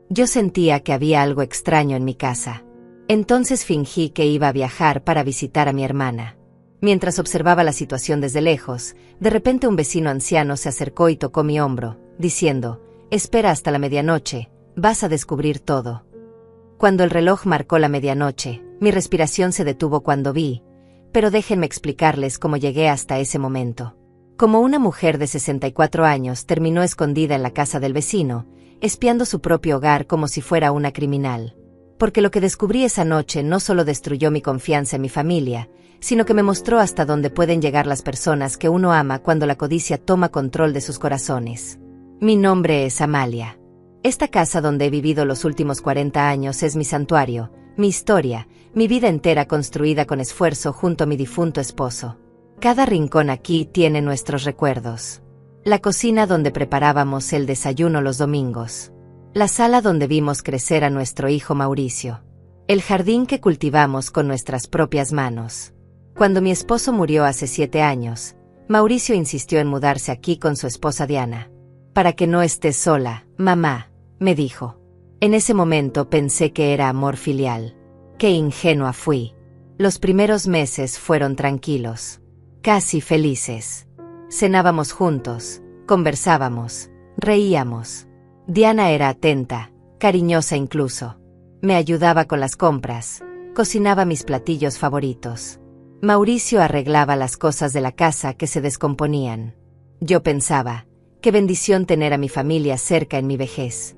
Yo sentía que había algo extraño en mi casa. Entonces fingí que iba a viajar para visitar a mi hermana. Mientras observaba la situación desde lejos, de repente un vecino anciano se acercó y tocó mi hombro, diciendo: «Espera hasta la medianoche, vas a descubrir todo». Cuando el reloj marcó la medianoche, mi respiración se detuvo cuando vi, pero déjenme explicarles cómo llegué hasta ese momento. Como una mujer de 64 años terminó escondida en la casa del vecino, espiando su propio hogar como si fuera una criminal. Porque lo que descubrí esa noche no solo destruyó mi confianza en mi familia, sino que me mostró hasta dónde pueden llegar las personas que uno ama cuando la codicia toma control de sus corazones. Mi nombre es Amalia. Esta casa donde he vivido los últimos 40 años es mi santuario, mi historia, mi vida entera construida con esfuerzo junto a mi difunto esposo. Cada rincón aquí tiene nuestros recuerdos. La cocina donde preparábamos el desayuno los domingos. La sala donde vimos crecer a nuestro hijo Mauricio. El jardín que cultivamos con nuestras propias manos. Cuando mi esposo murió hace 7 años, Mauricio insistió en mudarse aquí con su esposa Diana. «Para que no estés sola, mamá», me dijo. En ese momento pensé que era amor filial. Qué ingenua fui. Los primeros meses fueron tranquilos. Casi felices. Cenábamos juntos, conversábamos, reíamos. Diana era atenta, cariñosa incluso. Me ayudaba con las compras, cocinaba mis platillos favoritos. Mauricio arreglaba las cosas de la casa que se descomponían. Yo pensaba, qué bendición tener a mi familia cerca en mi vejez.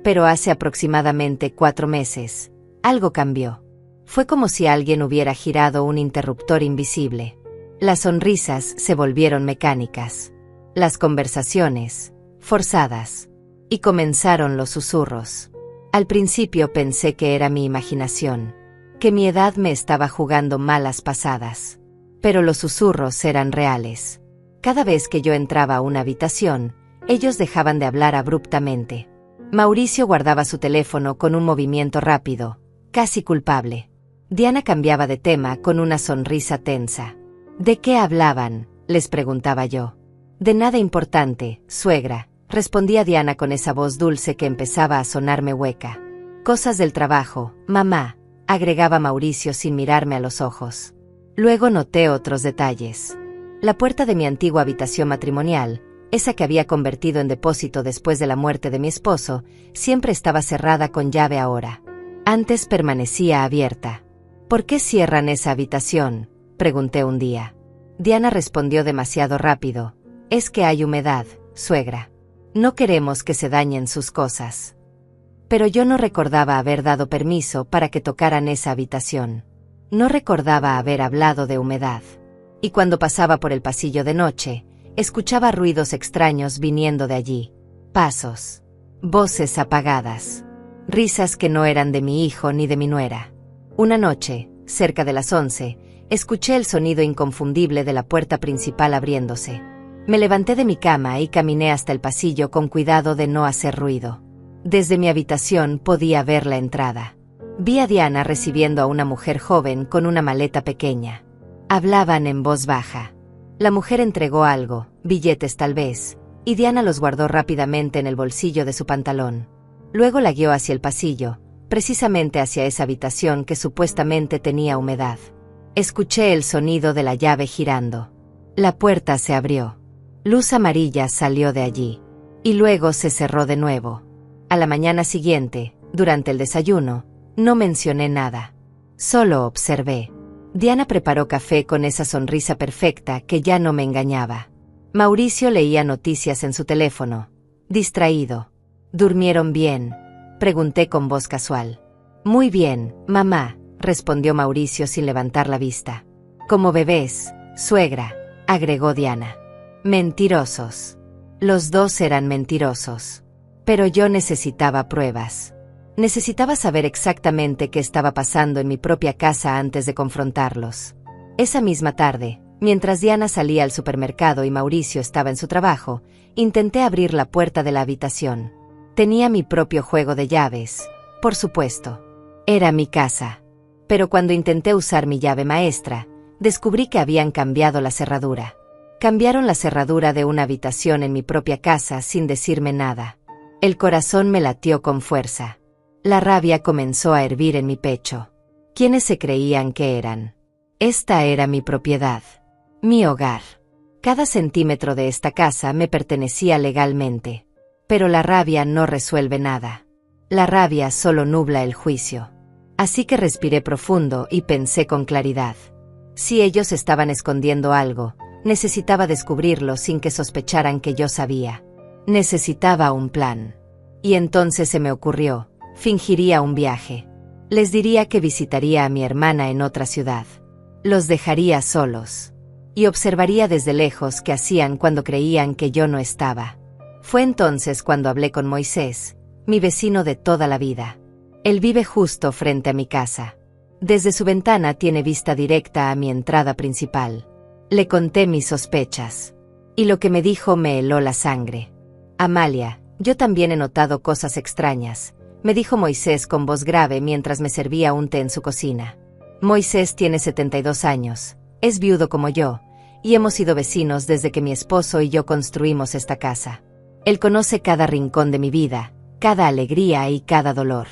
Pero hace aproximadamente 4 meses, algo cambió. Fue como si alguien hubiera girado un interruptor invisible. Las sonrisas se volvieron mecánicas. Las conversaciones, forzadas. Y comenzaron los susurros. Al principio pensé que era mi imaginación, que mi edad me estaba jugando malas pasadas. Pero los susurros eran reales. Cada vez que yo entraba a una habitación, ellos dejaban de hablar abruptamente. Mauricio guardaba su teléfono con un movimiento rápido, casi culpable. Diana cambiaba de tema con una sonrisa tensa. ¿De qué hablaban?, les preguntaba yo. De nada importante, suegra, respondía Diana con esa voz dulce que empezaba a sonarme hueca. Cosas del trabajo, mamá, agregaba Mauricio sin mirarme a los ojos. Luego noté otros detalles. La puerta de mi antigua habitación matrimonial, esa que había convertido en depósito después de la muerte de mi esposo, siempre estaba cerrada con llave ahora. Antes permanecía abierta. ¿Por qué cierran esa habitación?, pregunté un día. Diana respondió demasiado rápido. Es que hay humedad, suegra. No queremos que se dañen sus cosas. Pero yo no recordaba haber dado permiso para que tocaran esa habitación. No recordaba haber hablado de humedad. Y cuando pasaba por el pasillo de noche, escuchaba ruidos extraños viniendo de allí. Pasos. Voces apagadas. Risas que no eran de mi hijo ni de mi nuera. Una noche, cerca de las 11, escuché el sonido inconfundible de la puerta principal abriéndose. Me levanté de mi cama y caminé hasta el pasillo con cuidado de no hacer ruido. Desde mi habitación podía ver la entrada. Vi a Diana recibiendo a una mujer joven con una maleta pequeña. Hablaban en voz baja. La mujer entregó algo, billetes tal vez, y Diana los guardó rápidamente en el bolsillo de su pantalón. Luego la guió hacia el pasillo, precisamente hacia esa habitación que supuestamente tenía humedad. Escuché el sonido de la llave girando. La puerta se abrió. Luz amarilla salió de allí. Y luego se cerró de nuevo. A la mañana siguiente, durante el desayuno, no mencioné nada. Solo observé. Diana preparó café con esa sonrisa perfecta que ya no me engañaba. Mauricio leía noticias en su teléfono. Distraído. ¿Durmieron bien?, pregunté con voz casual. Muy bien, mamá, respondió Mauricio sin levantar la vista. Como bebés, suegra, agregó Diana. Mentirosos. Los dos eran mentirosos. Pero yo necesitaba pruebas. Necesitaba saber exactamente qué estaba pasando en mi propia casa antes de confrontarlos. Esa misma tarde, mientras Diana salía al supermercado y Mauricio estaba en su trabajo, intenté abrir la puerta de la habitación. Tenía mi propio juego de llaves, por supuesto. Era mi casa. Pero cuando intenté usar mi llave maestra, descubrí que habían cambiado la cerradura. Cambiaron la cerradura de una habitación en mi propia casa sin decirme nada. El corazón me latió con fuerza. La rabia comenzó a hervir en mi pecho. ¿Quiénes se creían que eran? Esta era mi propiedad. Mi hogar. Cada centímetro de esta casa me pertenecía legalmente. Pero la rabia no resuelve nada. La rabia solo nubla el juicio. Así que respiré profundo y pensé con claridad. Si ellos estaban escondiendo algo, necesitaba descubrirlo sin que sospecharan que yo sabía. Necesitaba un plan. Y entonces se me ocurrió, fingiría un viaje. Les diría que visitaría a mi hermana en otra ciudad. Los dejaría solos. Y observaría desde lejos qué hacían cuando creían que yo no estaba. Fue entonces cuando hablé con Moisés, mi vecino de toda la vida. Él vive justo frente a mi casa. Desde su ventana tiene vista directa a mi entrada principal. Le conté mis sospechas. Y lo que me dijo me heló la sangre. Amalia, yo también he notado cosas extrañas, me dijo Moisés con voz grave mientras me servía un té en su cocina. Moisés tiene 72 años, es viudo como yo, y hemos sido vecinos desde que mi esposo y yo construimos esta casa. Él conoce cada rincón de mi vida, cada alegría y cada dolor.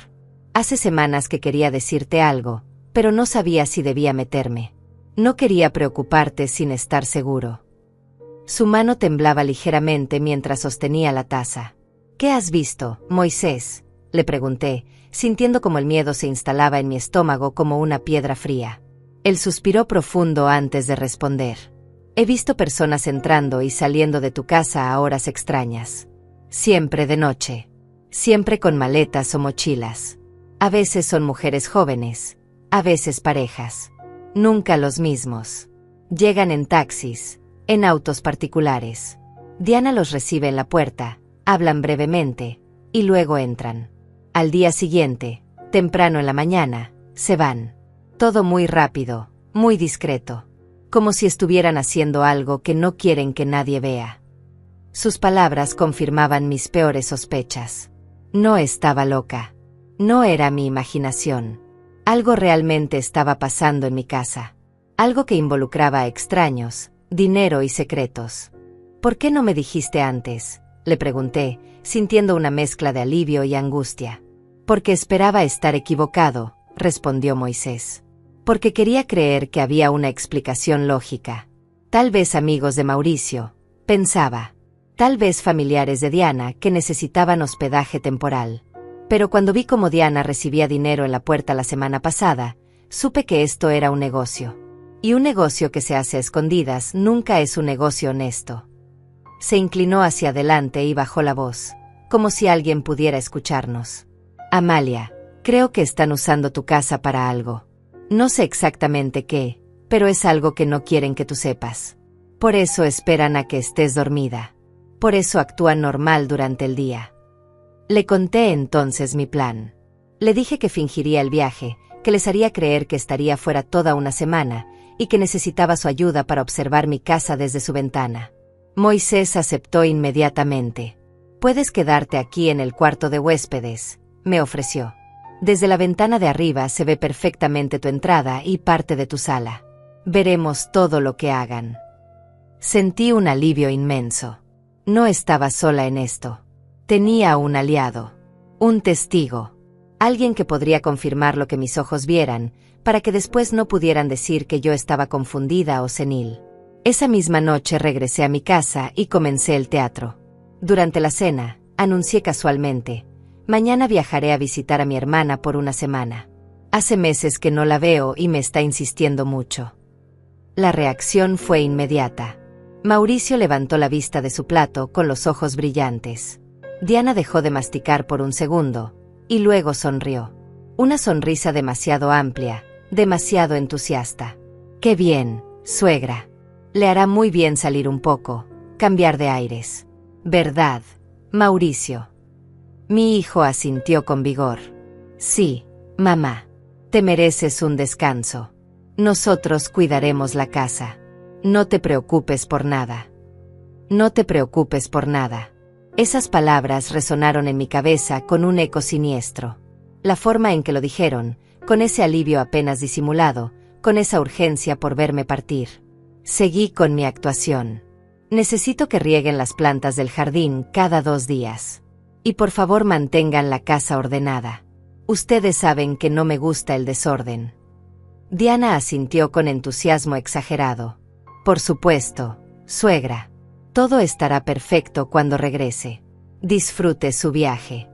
Hace semanas que quería decirte algo, pero no sabía si debía meterme. No quería preocuparte sin estar seguro. Su mano temblaba ligeramente mientras sostenía la taza. ¿Qué has visto, Moisés?, le pregunté, sintiendo como el miedo se instalaba en mi estómago como una piedra fría. Él suspiró profundo antes de responder. He visto personas entrando y saliendo de tu casa a horas extrañas. Siempre de noche. Siempre con maletas o mochilas. A veces son mujeres jóvenes, a veces parejas. Nunca los mismos. Llegan en taxis, en autos particulares. Diana los recibe en la puerta, hablan brevemente, y luego entran. Al día siguiente, temprano en la mañana, se van. Todo muy rápido, muy discreto. Como si estuvieran haciendo algo que no quieren que nadie vea. Sus palabras confirmaban mis peores sospechas. No estaba loca. No era mi imaginación. Algo realmente estaba pasando en mi casa. Algo que involucraba a extraños, dinero y secretos. ¿Por qué no me dijiste antes?, le pregunté, sintiendo una mezcla de alivio y angustia. Porque esperaba estar equivocado, respondió Moisés. Porque quería creer que había una explicación lógica. Tal vez amigos de Mauricio, pensaba. Tal vez familiares de Diana que necesitaban hospedaje temporal. Pero cuando vi cómo Diana recibía dinero en la puerta la semana pasada, supe que esto era un negocio. Y un negocio que se hace a escondidas nunca es un negocio honesto. Se inclinó hacia adelante y bajó la voz, como si alguien pudiera escucharnos. Amalia, creo que están usando tu casa para algo. No sé exactamente qué, pero es algo que no quieren que tú sepas. Por eso esperan a que estés dormida. Por eso actúan normal durante el día. Le conté entonces mi plan. Le dije que fingiría el viaje, que les haría creer que estaría fuera toda una semana, y que necesitaba su ayuda para observar mi casa desde su ventana. Moisés aceptó inmediatamente. Puedes quedarte aquí en el cuarto de huéspedes, me ofreció. Desde la ventana de arriba se ve perfectamente tu entrada y parte de tu sala. Veremos todo lo que hagan. Sentí un alivio inmenso. No estaba sola en esto. Tenía un aliado, un testigo, alguien que podría confirmar lo que mis ojos vieran, para que después no pudieran decir que yo estaba confundida o senil. Esa misma noche regresé a mi casa y comencé el teatro. Durante la cena, anuncié casualmente, mañana viajaré a visitar a mi hermana por una semana. Hace meses que no la veo y me está insistiendo mucho. La reacción fue inmediata. Mauricio levantó la vista de su plato con los ojos brillantes. Diana dejó de masticar por un segundo, y luego sonrió. Una sonrisa demasiado amplia, demasiado entusiasta. ¡Qué bien, suegra! Le hará muy bien salir un poco, cambiar de aires. ¿Verdad, Mauricio? Mi hijo asintió con vigor. Sí, mamá. Te mereces un descanso. Nosotros cuidaremos la casa. No te preocupes por nada. No te preocupes por nada. Esas palabras resonaron en mi cabeza con un eco siniestro. La forma en que lo dijeron, con ese alivio apenas disimulado, con esa urgencia por verme partir. Seguí con mi actuación. Necesito que rieguen las plantas del jardín cada 2 días. Y por favor mantengan la casa ordenada. Ustedes saben que no me gusta el desorden. Diana asintió con entusiasmo exagerado. Por supuesto, suegra. Todo estará perfecto cuando regrese. Disfrute su viaje.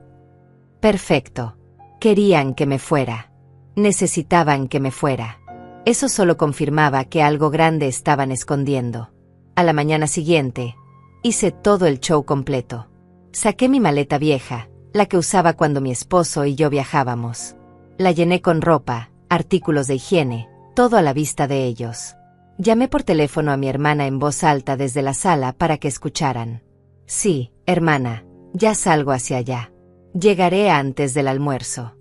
Perfecto. Querían que me fuera. Necesitaban que me fuera. Eso solo confirmaba que algo grande estaban escondiendo. A la mañana siguiente, hice todo el show completo. Saqué mi maleta vieja, la que usaba cuando mi esposo y yo viajábamos. La llené con ropa, artículos de higiene, todo a la vista de ellos. Llamé por teléfono a mi hermana en voz alta desde la sala para que escucharan. Sí, hermana, ya salgo hacia allá. Llegaré antes del almuerzo.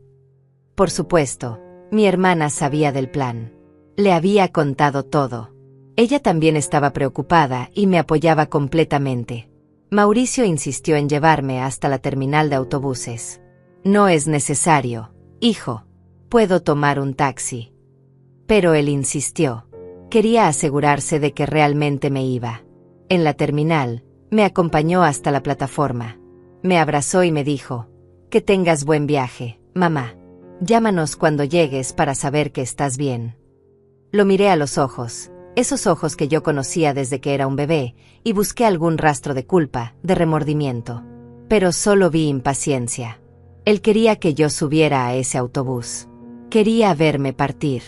Por supuesto, mi hermana sabía del plan. Le había contado todo. Ella también estaba preocupada y me apoyaba completamente. Mauricio insistió en llevarme hasta la terminal de autobuses. No es necesario, hijo. Puedo tomar un taxi. Pero él insistió. Quería asegurarse de que realmente me iba. En la terminal, me acompañó hasta la plataforma. Me abrazó y me dijo, que tengas buen viaje, mamá. Llámanos cuando llegues para saber que estás bien. Lo miré a los ojos, esos ojos que yo conocía desde que era un bebé, y busqué algún rastro de culpa, de remordimiento. Pero solo vi impaciencia. Él quería que yo subiera a ese autobús. Quería verme partir.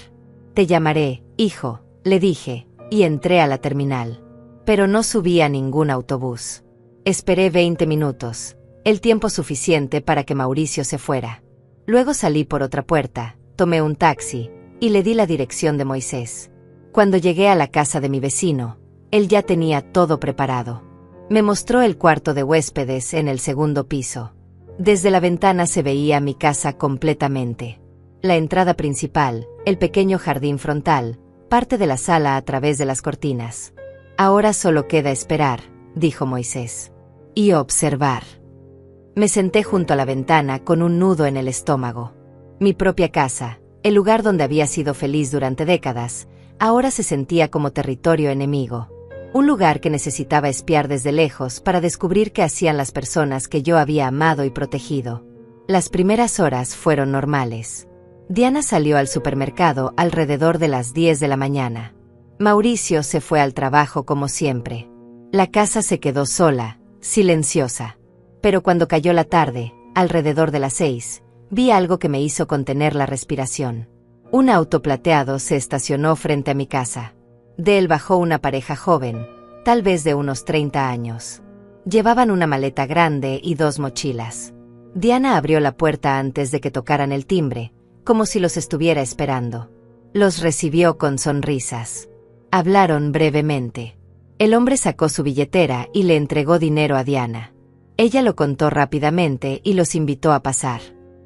Te llamaré, hijo, le dije, y entré a la terminal. Pero no subí a ningún autobús. Esperé 20 minutos, el tiempo suficiente para que Mauricio se fuera. Luego salí por otra puerta, tomé un taxi, y le di la dirección de Moisés. Cuando llegué a la casa de mi vecino, él ya tenía todo preparado. Me mostró el cuarto de huéspedes en el segundo piso. Desde la ventana se veía mi casa completamente. La entrada principal, el pequeño jardín frontal, parte de la sala a través de las cortinas. Ahora solo queda esperar, dijo Moisés. Y observar. Me senté junto a la ventana con un nudo en el estómago. Mi propia casa, el lugar donde había sido feliz durante décadas, ahora se sentía como territorio enemigo. Un lugar que necesitaba espiar desde lejos para descubrir qué hacían las personas que yo había amado y protegido. Las primeras horas fueron normales. Diana salió al supermercado alrededor de las 10 de la mañana. Mauricio se fue al trabajo como siempre. La casa se quedó sola, silenciosa. Pero cuando cayó la tarde, alrededor de las 6, vi algo que me hizo contener la respiración. Un auto plateado se estacionó frente a mi casa. De él bajó una pareja joven, tal vez de unos 30 años. Llevaban una maleta grande y 2 mochilas. Diana abrió la puerta antes de que tocaran el timbre, como si los estuviera esperando. Los recibió con sonrisas. Hablaron brevemente. El hombre sacó su billetera y le entregó dinero a Diana. Ella lo contó rápidamente y los invitó a pasar.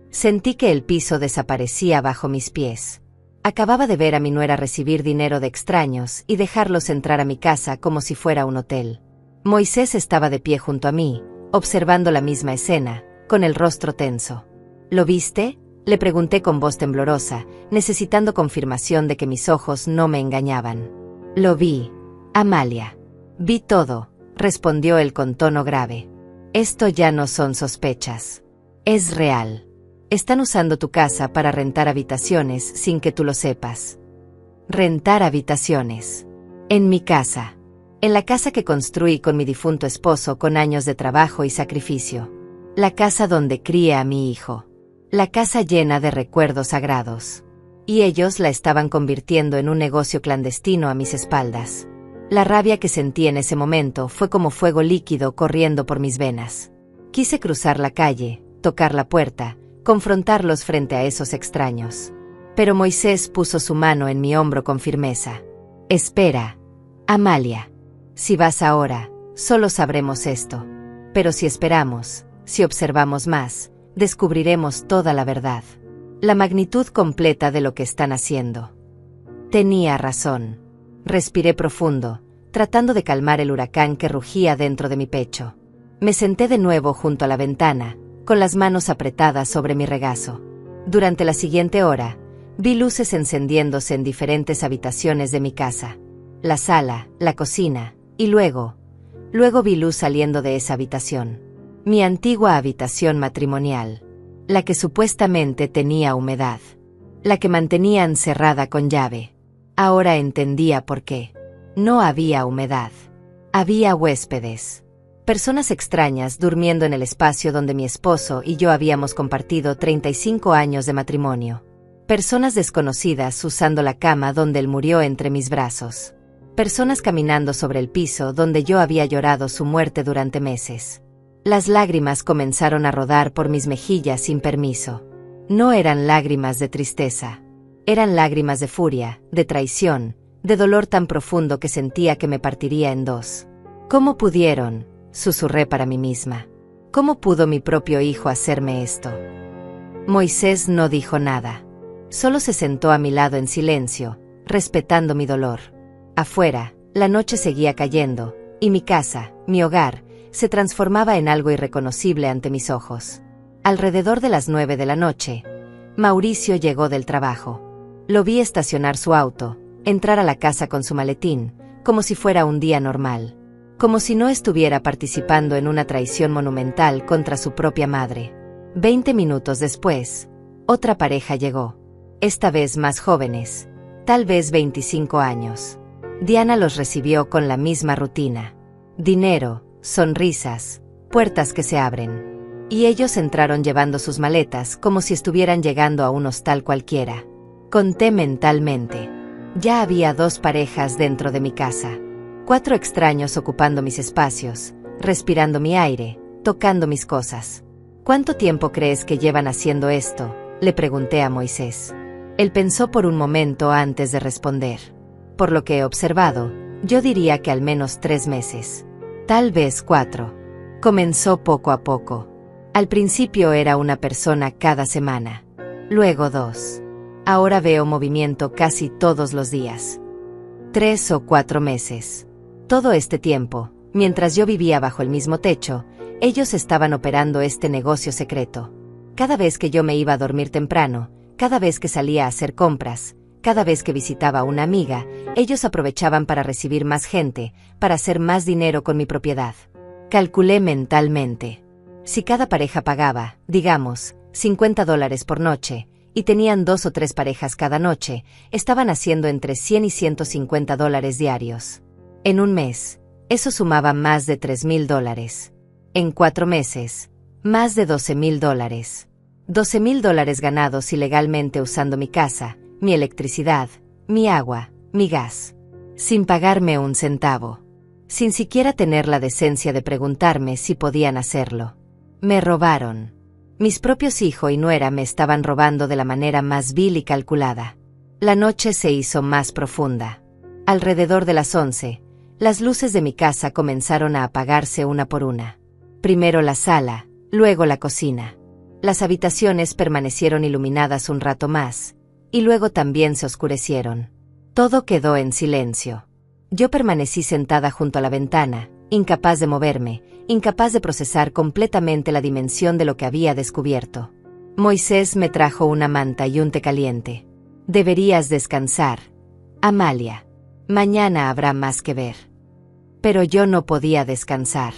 Sentí que el piso desaparecía bajo mis pies. Acababa de ver a mi nuera recibir dinero de extraños y dejarlos entrar a mi casa como si fuera un hotel. Moisés estaba de pie junto a mí, observando la misma escena, con el rostro tenso. ¿Lo viste?, le pregunté con voz temblorosa, necesitando confirmación de que mis ojos no me engañaban. Lo vi, Amalia. Vi todo, respondió él con tono grave. Esto ya no son sospechas. Es real. Están usando tu casa para rentar habitaciones sin que tú lo sepas. Rentar habitaciones. En mi casa. En la casa que construí con mi difunto esposo con años de trabajo y sacrificio. La casa donde crié a mi hijo. La casa llena de recuerdos sagrados. Y ellos la estaban convirtiendo en un negocio clandestino a mis espaldas. La rabia que sentí en ese momento fue como fuego líquido corriendo por mis venas. Quise cruzar la calle, tocar la puerta, confrontarlos frente a esos extraños. Pero Moisés puso su mano en mi hombro con firmeza. Espera, Amalia. Si vas ahora, solo sabremos esto. Pero si esperamos, si observamos más, descubriremos toda la verdad. La magnitud completa de lo que están haciendo. Tenía razón. Respiré profundo, tratando de calmar el huracán que rugía dentro de mi pecho. Me senté de nuevo junto a la ventana, con las manos apretadas sobre mi regazo. Durante la siguiente hora, vi luces encendiéndose en diferentes habitaciones de mi casa. La sala, la cocina, y luego vi luz saliendo de esa habitación. Mi antigua habitación matrimonial. La que supuestamente tenía humedad. La que mantenían cerrada con llave. Ahora entendía por qué. No había humedad. Había huéspedes. Personas extrañas durmiendo en el espacio donde mi esposo y yo habíamos compartido 35 años de matrimonio. Personas desconocidas usando la cama donde él murió entre mis brazos. Personas caminando sobre el piso donde yo había llorado su muerte durante meses. Las lágrimas comenzaron a rodar por mis mejillas sin permiso. No eran lágrimas de tristeza. Eran lágrimas de furia, de traición, de dolor tan profundo que sentía que me partiría en dos. ¿Cómo pudieron?, susurré para mí misma. ¿Cómo pudo mi propio hijo hacerme esto? Moisés no dijo nada. Solo se sentó a mi lado en silencio, respetando mi dolor. Afuera, la noche seguía cayendo, y mi casa, mi hogar, se transformaba en algo irreconocible ante mis ojos. Alrededor de las 9 de la noche, Mauricio llegó del trabajo. Lo vi estacionar su auto, entrar a la casa con su maletín, como si fuera un día normal. Como si no estuviera participando en una traición monumental contra su propia madre. 20 minutos después, otra pareja llegó. Esta vez más jóvenes, tal vez 25 años. Diana los recibió con la misma rutina. Dinero, sonrisas, puertas que se abren. Y ellos entraron llevando sus maletas como si estuvieran llegando a un hostal cualquiera. Conté mentalmente. Ya había 2 parejas dentro de mi casa. 4 extraños ocupando mis espacios, respirando mi aire, tocando mis cosas. ¿Cuánto tiempo crees que llevan haciendo esto?, le pregunté a Moisés. Él pensó por un momento antes de responder. Por lo que he observado, yo diría que al menos 3 meses. Tal vez 4. Comenzó poco a poco. Al principio era una persona cada semana. Luego 2. Ahora veo movimiento casi todos los días. 3 o 4 meses. Todo este tiempo, mientras yo vivía bajo el mismo techo, ellos estaban operando este negocio secreto. Cada vez que yo me iba a dormir temprano, cada vez que salía a hacer compras, cada vez que visitaba a una amiga, ellos aprovechaban para recibir más gente, para hacer más dinero con mi propiedad. Calculé mentalmente. Si cada pareja pagaba, digamos, $50 por noche, y tenían 2 o 3 parejas cada noche, estaban haciendo entre $100 y $150 diarios. En un mes, eso sumaba más de $3,000. En 4 meses, más de $12,000. $12,000 ganados ilegalmente usando mi casa, mi electricidad, mi agua, mi gas. Sin pagarme un centavo. Sin siquiera tener la decencia de preguntarme si podían hacerlo. Me robaron. Mis propios hijo y nuera me estaban robando de la manera más vil y calculada. La noche se hizo más profunda. Alrededor de las 11, las luces de mi casa comenzaron a apagarse una por una. Primero la sala, luego la cocina. Las habitaciones permanecieron iluminadas un rato más, y luego también se oscurecieron. Todo quedó en silencio. Yo permanecí sentada junto a la ventana, incapaz de moverme, incapaz de procesar completamente la dimensión de lo que había descubierto. Moisés me trajo una manta y un té caliente. Deberías descansar, Amalia. Mañana habrá más que ver. Pero yo no podía descansar.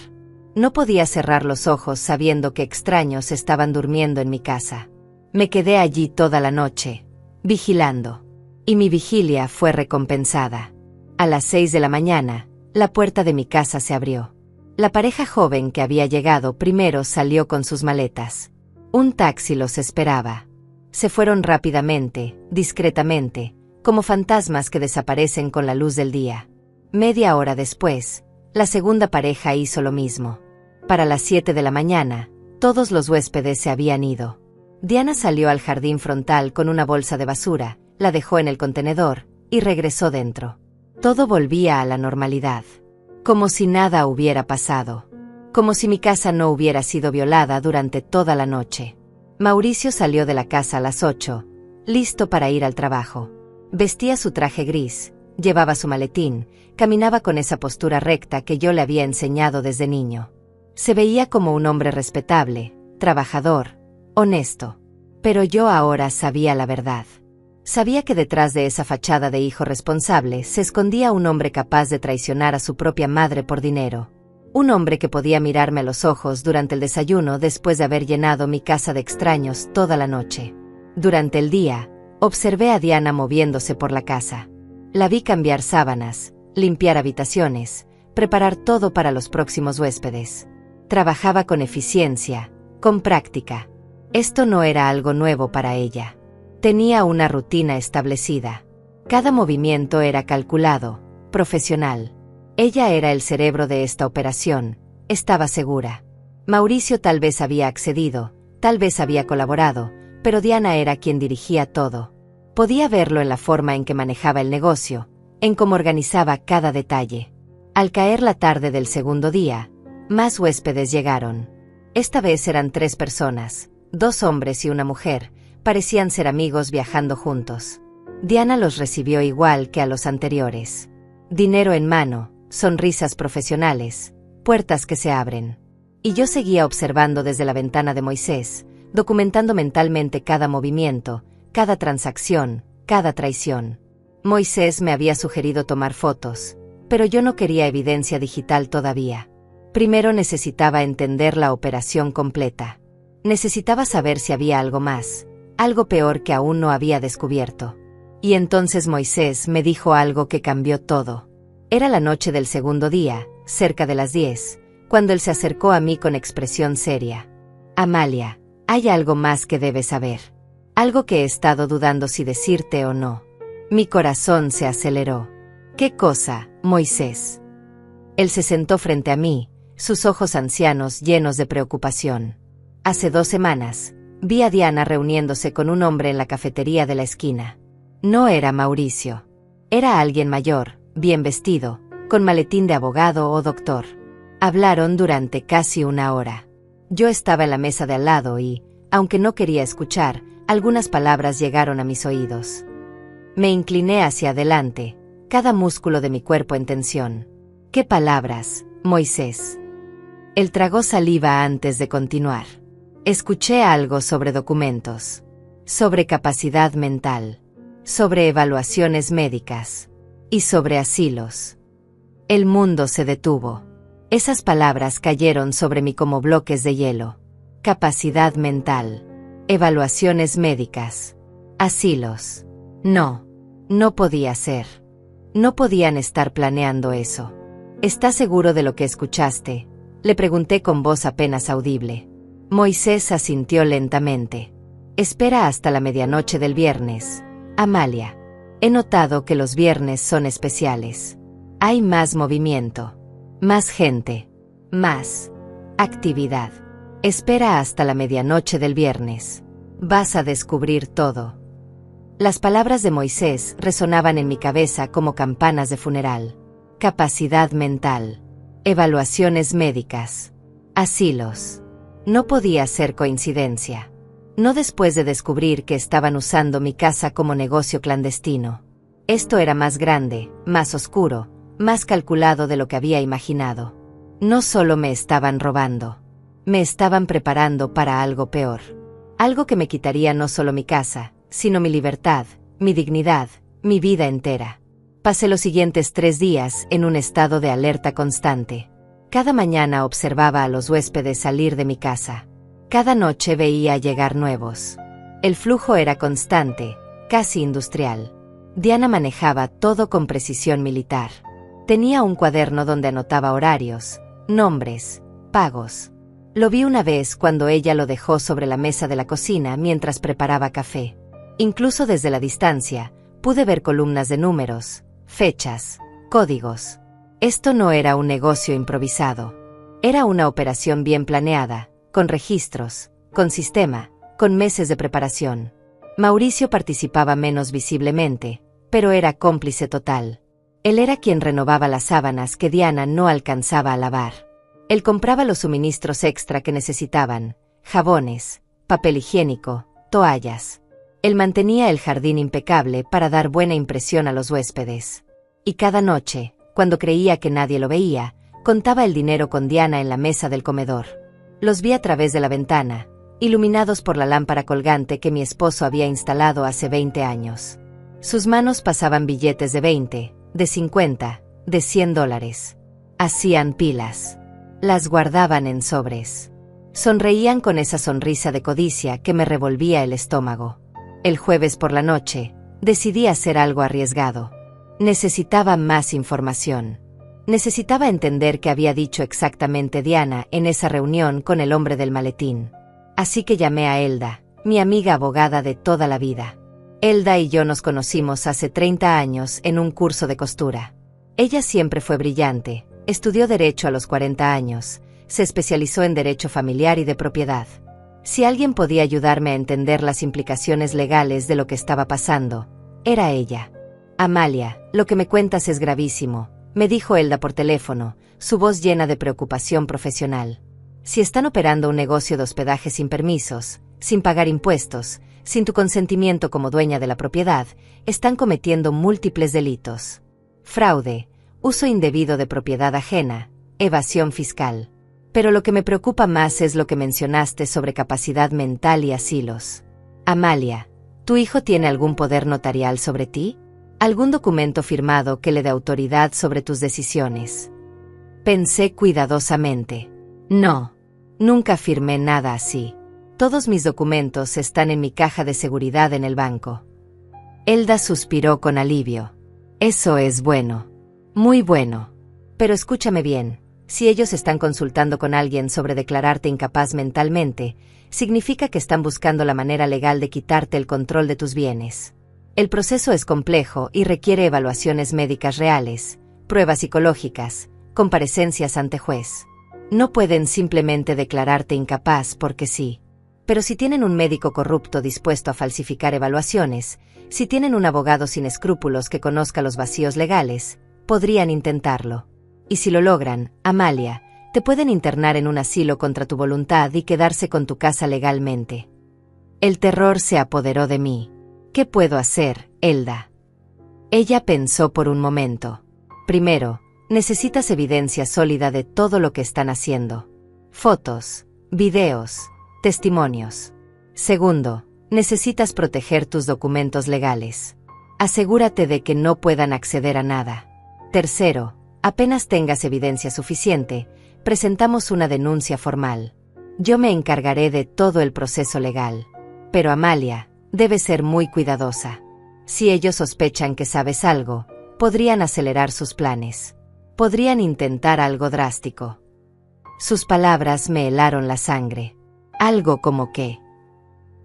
No podía cerrar los ojos sabiendo que extraños estaban durmiendo en mi casa. Me quedé allí toda la noche, vigilando. Y mi vigilia fue recompensada. A las 6 de la mañana, la puerta de mi casa se abrió. La pareja joven que había llegado primero salió con sus maletas. Un taxi los esperaba. Se fueron rápidamente, discretamente, como fantasmas que desaparecen con la luz del día. Media hora después, la segunda pareja hizo lo mismo. Para las 7 de la mañana, todos los huéspedes se habían ido. Diana salió al jardín frontal con una bolsa de basura, la dejó en el contenedor, y regresó dentro. Todo volvía a la normalidad. Como si nada hubiera pasado. Como si mi casa no hubiera sido violada durante toda la noche. Mauricio salió de la casa a las 8, listo para ir al trabajo. Vestía su traje gris, llevaba su maletín, caminaba con esa postura recta que yo le había enseñado desde niño. Se veía como un hombre respetable, trabajador, honesto. Pero yo ahora sabía la verdad. Sabía que detrás de esa fachada de hijo responsable se escondía un hombre capaz de traicionar a su propia madre por dinero. Un hombre que podía mirarme a los ojos durante el desayuno después de haber llenado mi casa de extraños toda la noche. Durante el día, observé a Diana moviéndose por la casa. La vi cambiar sábanas, limpiar habitaciones, preparar todo para los próximos huéspedes. Trabajaba con eficiencia, con práctica. Esto no era algo nuevo para ella. Tenía una rutina establecida. Cada movimiento era calculado, profesional. Ella era el cerebro de esta operación, estaba segura. Mauricio tal vez había accedido, tal vez había colaborado, pero Diana era quien dirigía todo. Podía verlo en la forma en que manejaba el negocio, en cómo organizaba cada detalle. Al caer la tarde del segundo día, más huéspedes llegaron. Esta vez eran 3 personas, 2 hombres y una mujer, parecían ser amigos viajando juntos. Diana los recibió igual que a los anteriores. Dinero en mano, sonrisas profesionales, puertas que se abren. Y yo seguía observando desde la ventana de Moisés, documentando mentalmente cada movimiento, cada transacción, cada traición. Moisés me había sugerido tomar fotos, pero yo no quería evidencia digital todavía. Primero necesitaba entender la operación completa. Necesitaba saber si había algo más, algo peor que aún no había descubierto. Y entonces Moisés me dijo algo que cambió todo. Era la noche del segundo día, cerca de las 10, cuando él se acercó a mí con expresión seria. Amalia, hay algo más que debes saber. Algo que he estado dudando si decirte o no. Mi corazón se aceleró. ¿Qué cosa, Moisés? Él se sentó frente a mí, sus ojos ancianos llenos de preocupación. Hace 2 semanas, vi a Diana reuniéndose con un hombre en la cafetería de la esquina. No era Mauricio. Era alguien mayor, bien vestido, con maletín de abogado o doctor. Hablaron durante casi 1 hora. Yo estaba en la mesa de al lado y, aunque no quería escuchar, algunas palabras llegaron a mis oídos. Me incliné hacia adelante, cada músculo de mi cuerpo en tensión. ¿Qué palabras, Moisés? Él tragó saliva antes de continuar. Escuché algo sobre documentos, sobre capacidad mental, sobre evaluaciones médicas y sobre asilos. El mundo se detuvo. Esas palabras cayeron sobre mí como bloques de hielo. Capacidad mental, evaluaciones médicas, asilos. No, no podía ser. No podían estar planeando eso. ¿Estás seguro de lo que escuchaste?, le pregunté con voz apenas audible. Moisés asintió lentamente. Espera hasta la medianoche del viernes, Amalia. He notado que los viernes son especiales. Hay más movimiento, más gente, más actividad. Espera hasta la medianoche del viernes. Vas a descubrir todo. Las palabras de Moisés resonaban en mi cabeza como campanas de funeral. Capacidad mental, evaluaciones médicas, asilos. No podía ser coincidencia. No después de descubrir que estaban usando mi casa como negocio clandestino. Esto era más grande, más oscuro, más calculado de lo que había imaginado. No solo me estaban robando, me estaban preparando para algo peor. Algo que me quitaría no solo mi casa, sino mi libertad, mi dignidad, mi vida entera. Pasé los siguientes 3 días en un estado de alerta constante. Cada mañana observaba a los huéspedes salir de mi casa. Cada noche veía llegar nuevos. El flujo era constante, casi industrial. Diana manejaba todo con precisión militar. Tenía un cuaderno donde anotaba horarios, nombres, pagos. Lo vi una vez cuando ella lo dejó sobre la mesa de la cocina mientras preparaba café. Incluso desde la distancia, pude ver columnas de números, fechas, códigos. Esto no era un negocio improvisado. Era una operación bien planeada, con registros, con sistema, con meses de preparación. Mauricio participaba menos visiblemente, pero era cómplice total. Él era quien renovaba las sábanas que Diana no alcanzaba a lavar. Él compraba los suministros extra que necesitaban, jabones, papel higiénico, toallas. Él mantenía el jardín impecable para dar buena impresión a los huéspedes. Y cada noche, cuando creía que nadie lo veía, contaba el dinero con Diana en la mesa del comedor. Los vi a través de la ventana, iluminados por la lámpara colgante que mi esposo había instalado hace 20 años. Sus manos pasaban billetes de 20, de 50, de $100. Hacían pilas. Las guardaban en sobres. Sonreían con esa sonrisa de codicia que me revolvía el estómago. El jueves por la noche, decidí hacer algo arriesgado. Necesitaba más información. Necesitaba entender qué había dicho exactamente Diana en esa reunión con el hombre del maletín. Así que llamé a Elda, mi amiga abogada de toda la vida. Elda y yo nos conocimos hace 30 años en un curso de costura. Ella siempre fue brillante, estudió Derecho a los 40 años, se especializó en Derecho familiar y de propiedad. Si alguien podía ayudarme a entender las implicaciones legales de lo que estaba pasando, era ella. Amalia, lo que me cuentas es gravísimo, me dijo Elda por teléfono, su voz llena de preocupación profesional. Si están operando un negocio de hospedaje sin permisos, sin pagar impuestos, sin tu consentimiento como dueña de la propiedad, están cometiendo múltiples delitos. Fraude, uso indebido de propiedad ajena, evasión fiscal. Pero lo que me preocupa más es lo que mencionaste sobre capacidad mental y asilos. Amalia, ¿tu hijo tiene algún poder notarial sobre ti? ¿Algún documento firmado que le dé autoridad sobre tus decisiones? Pensé cuidadosamente. No, nunca firmé nada así. Todos mis documentos están en mi caja de seguridad en el banco. Elda suspiró con alivio. Eso es bueno. Muy bueno. Pero escúchame bien. Si ellos están consultando con alguien sobre declararte incapaz mentalmente, significa que están buscando la manera legal de quitarte el control de tus bienes. El proceso es complejo y requiere evaluaciones médicas reales, pruebas psicológicas, comparecencias ante juez. No pueden simplemente declararte incapaz porque sí. Pero si tienen un médico corrupto dispuesto a falsificar evaluaciones, si tienen un abogado sin escrúpulos que conozca los vacíos legales, podrían intentarlo. Y si lo logran, Amalia, te pueden internar en un asilo contra tu voluntad y quedarse con tu casa legalmente. El terror se apoderó de mí. ¿Qué puedo hacer, Elda? Ella pensó por un momento. Primero, necesitas evidencia sólida de todo lo que están haciendo. Fotos, videos, testimonios. Segundo, necesitas proteger tus documentos legales. Asegúrate de que no puedan acceder a nada. Tercero, apenas tengas evidencia suficiente, presentamos una denuncia formal. Yo me encargaré de todo el proceso legal. Pero Amalia, debes ser muy cuidadosa. Si ellos sospechan que sabes algo, podrían acelerar sus planes. Podrían intentar algo drástico. Sus palabras me helaron la sangre. Algo como que...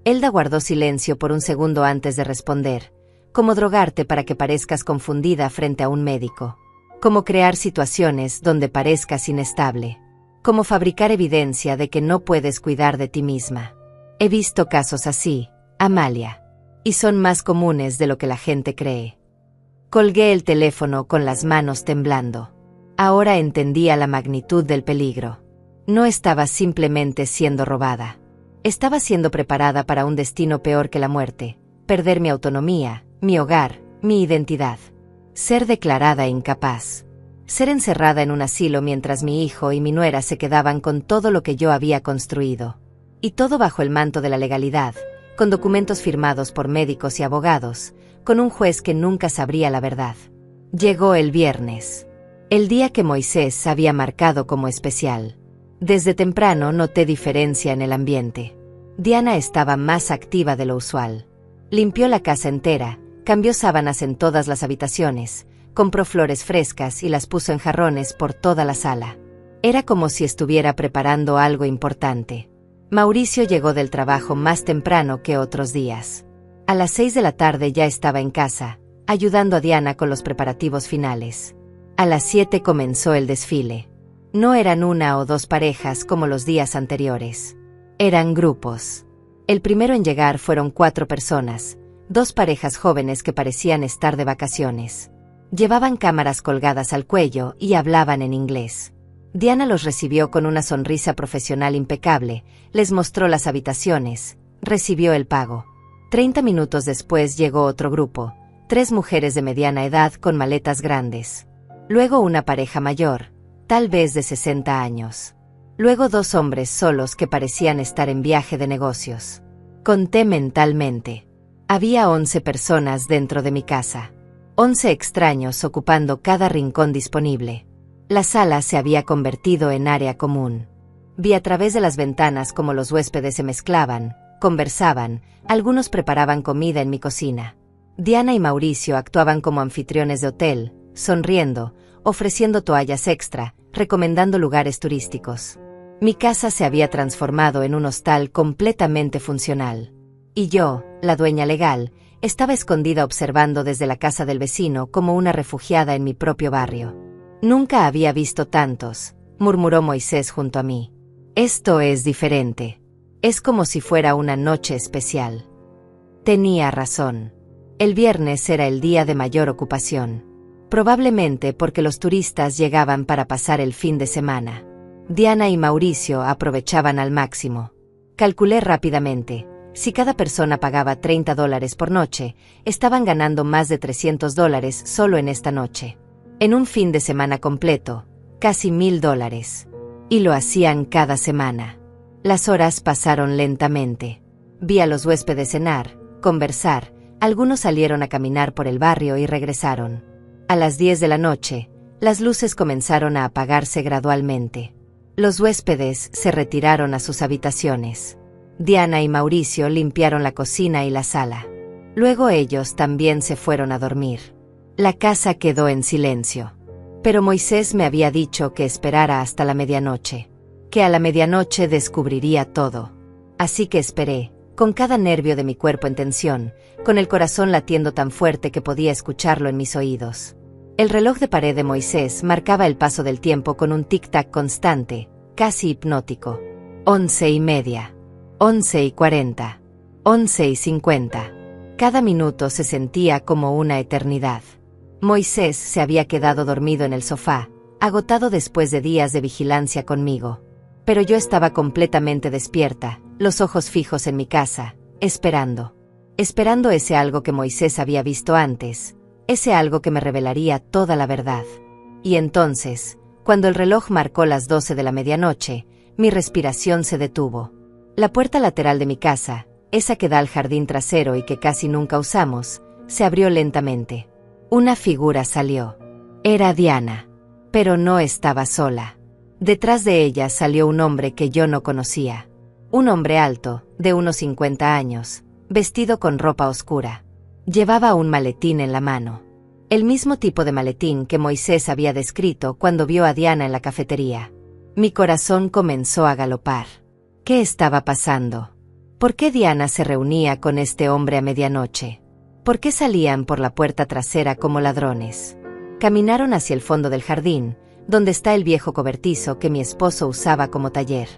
Elda guardó silencio por un segundo antes de responder, como drogarte para que parezcas confundida frente a un médico. Como crear situaciones donde parezcas inestable. Como fabricar evidencia de que no puedes cuidar de ti misma. He visto casos así, Amalia. Y son más comunes de lo que la gente cree. Colgué el teléfono con las manos temblando. Ahora entendía la magnitud del peligro. No estaba simplemente siendo robada. Estaba siendo preparada para un destino peor que la muerte. Perder mi autonomía, mi hogar, mi identidad. Ser declarada incapaz. Ser encerrada en un asilo mientras mi hijo y mi nuera se quedaban con todo lo que yo había construido. Y todo bajo el manto de la legalidad, con documentos firmados por médicos y abogados, con un juez que nunca sabría la verdad. Llegó el viernes. El día que Moisés había marcado como especial. Desde temprano noté diferencia en el ambiente. Diana estaba más activa de lo usual. Limpió la casa entera, cambió sábanas en todas las habitaciones, compró flores frescas y las puso en jarrones por toda la sala. Era como si estuviera preparando algo importante. Mauricio llegó del trabajo más temprano que otros días. A las 6 de la tarde ya estaba en casa, ayudando a Diana con los preparativos finales. A las 7 comenzó el desfile. No eran una o dos parejas como los días anteriores. Eran grupos. El primero en llegar fueron 4 personas, 2 parejas jóvenes que parecían estar de vacaciones. Llevaban cámaras colgadas al cuello y hablaban en inglés. Diana los recibió con una sonrisa profesional impecable, les mostró las habitaciones, recibió el pago. 30 minutos después llegó otro grupo, 3 mujeres de mediana edad con maletas grandes. Luego una pareja mayor, tal vez de 60 años. Luego 2 hombres solos que parecían estar en viaje de negocios. Conté mentalmente. Había 11 personas dentro de mi casa. 11 extraños ocupando cada rincón disponible. La sala se había convertido en área común. Vi a través de las ventanas cómo los huéspedes se mezclaban, conversaban, algunos preparaban comida en mi cocina. Diana y Mauricio actuaban como anfitriones de hotel, sonriendo, ofreciendo toallas extra, recomendando lugares turísticos. Mi casa se había transformado en un hostal completamente funcional. Y yo, la dueña legal, estaba escondida observando desde la casa del vecino como una refugiada en mi propio barrio. Nunca había visto tantos, murmuró Moisés junto a mí. Esto es diferente. Es como si fuera una noche especial. Tenía razón. El viernes era el día de mayor ocupación. Probablemente porque los turistas llegaban para pasar el fin de semana. Diana y Mauricio aprovechaban al máximo. Calculé rápidamente. Si cada persona pagaba $30 por noche, estaban ganando más de $300 solo en esta noche. En un fin de semana completo, casi $1,000. Y lo hacían cada semana. Las horas pasaron lentamente. Vi a los huéspedes cenar, conversar, algunos salieron a caminar por el barrio y regresaron. A las 10 de la noche, las luces comenzaron a apagarse gradualmente. Los huéspedes se retiraron a sus habitaciones. Diana y Mauricio limpiaron la cocina y la sala. Luego ellos también se fueron a dormir. La casa quedó en silencio. Pero Moisés me había dicho que esperara hasta la medianoche. Que a la medianoche descubriría todo. Así que esperé, con cada nervio de mi cuerpo en tensión, con el corazón latiendo tan fuerte que podía escucharlo en mis oídos. El reloj de pared de Moisés marcaba el paso del tiempo con un tic-tac constante, casi hipnótico. 11:30, 11:40, 11:50. Cada minuto se sentía como una eternidad. Moisés se había quedado dormido en el sofá, agotado después de días de vigilancia conmigo. Pero yo estaba completamente despierta, los ojos fijos en mi casa, esperando. Esperando ese algo que Moisés había visto antes, ese algo que me revelaría toda la verdad. Y entonces, cuando el reloj marcó las 12 de la medianoche, mi respiración se detuvo. La puerta lateral de mi casa, esa que da al jardín trasero y que casi nunca usamos, se abrió lentamente. Una figura salió. Era Diana. Pero no estaba sola. Detrás de ella salió un hombre que yo no conocía. Un hombre alto, de unos 50 años, vestido con ropa oscura. Llevaba un maletín en la mano. El mismo tipo de maletín que Moisés había descrito cuando vio a Diana en la cafetería. Mi corazón comenzó a galopar. ¿Qué estaba pasando? ¿Por qué Diana se reunía con este hombre a medianoche? ¿Por qué salían por la puerta trasera como ladrones? Caminaron hacia el fondo del jardín, donde está el viejo cobertizo que mi esposo usaba como taller.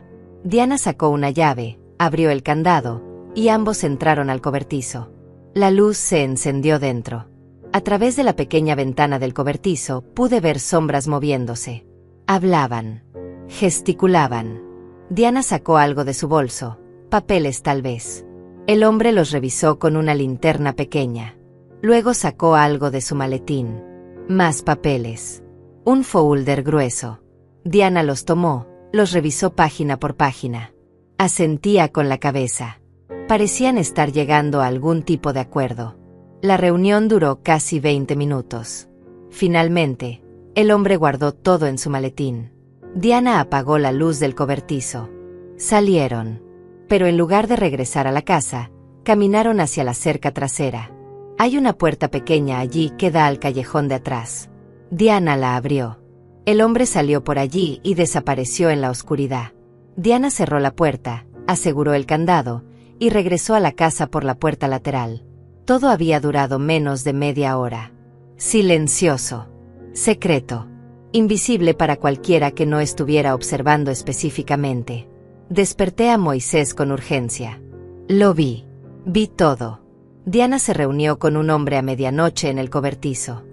Diana sacó una llave, abrió el candado, y ambos entraron al cobertizo. La luz se encendió dentro. A través de la pequeña ventana del cobertizo pude ver sombras moviéndose. Hablaban. Gesticulaban. Diana sacó algo de su bolso, papeles tal vez. El hombre los revisó con una linterna pequeña. Luego sacó algo de su maletín. Más papeles. Un folder grueso. Diana los tomó, los revisó página por página. Asentía con la cabeza. Parecían estar llegando a algún tipo de acuerdo. La reunión duró casi 20 minutos. Finalmente, el hombre guardó todo en su maletín. Diana apagó la luz del cobertizo. Salieron. Pero en lugar de regresar a la casa, caminaron hacia la cerca trasera. Hay una puerta pequeña allí que da al callejón de atrás. Diana la abrió. El hombre salió por allí y desapareció en la oscuridad. Diana cerró la puerta, aseguró el candado, y regresó a la casa por la puerta lateral. Todo había durado menos de media hora. Silencioso. Secreto. Invisible para cualquiera que no estuviera observando específicamente. Desperté a Moisés con urgencia. Lo vi. Vi todo. Diana se reunió con un hombre a medianoche en el cobertizo.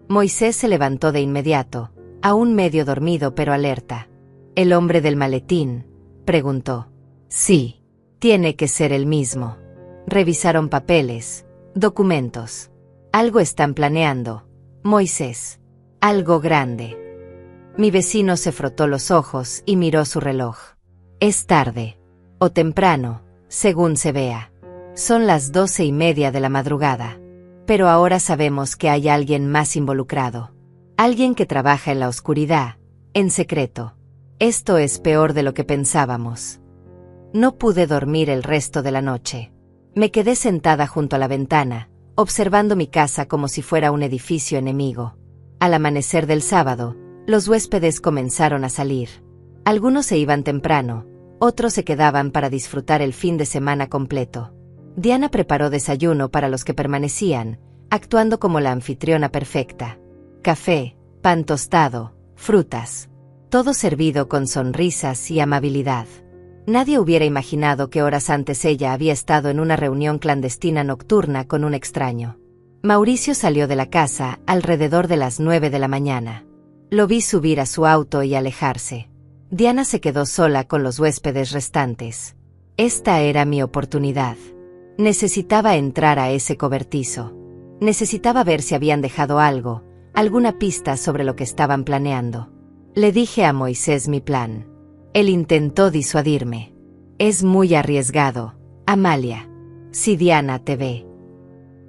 Moisés se levantó de inmediato, aún medio dormido pero alerta. ¿El hombre del maletín?, preguntó. Sí, tiene que ser el mismo. Revisaron papeles, documentos. Algo están planeando, Moisés. Algo grande. Mi vecino se frotó los ojos y miró su reloj. Es tarde. O temprano, según se vea. Son las 12:30 de la madrugada. Pero ahora sabemos que hay alguien más involucrado. Alguien que trabaja en la oscuridad, en secreto. Esto es peor de lo que pensábamos. No pude dormir el resto de la noche. Me quedé sentada junto a la ventana, observando mi casa como si fuera un edificio enemigo. Al amanecer del sábado, los huéspedes comenzaron a salir. Algunos se iban temprano, otros se quedaban para disfrutar el fin de semana completo. Diana preparó desayuno para los que permanecían, actuando como la anfitriona perfecta. Café, pan tostado, frutas. Todo servido con sonrisas y amabilidad. Nadie hubiera imaginado que horas antes ella había estado en una reunión clandestina nocturna con un extraño. Mauricio salió de la casa alrededor de las 9 de la mañana. Lo vi subir a su auto y alejarse. Diana se quedó sola con los huéspedes restantes. Esta era mi oportunidad. Necesitaba entrar a ese cobertizo. Necesitaba ver si habían dejado algo, alguna pista sobre lo que estaban planeando. Le dije a Moisés mi plan. Él intentó disuadirme. Es muy arriesgado, Amalia. Si Diana te ve.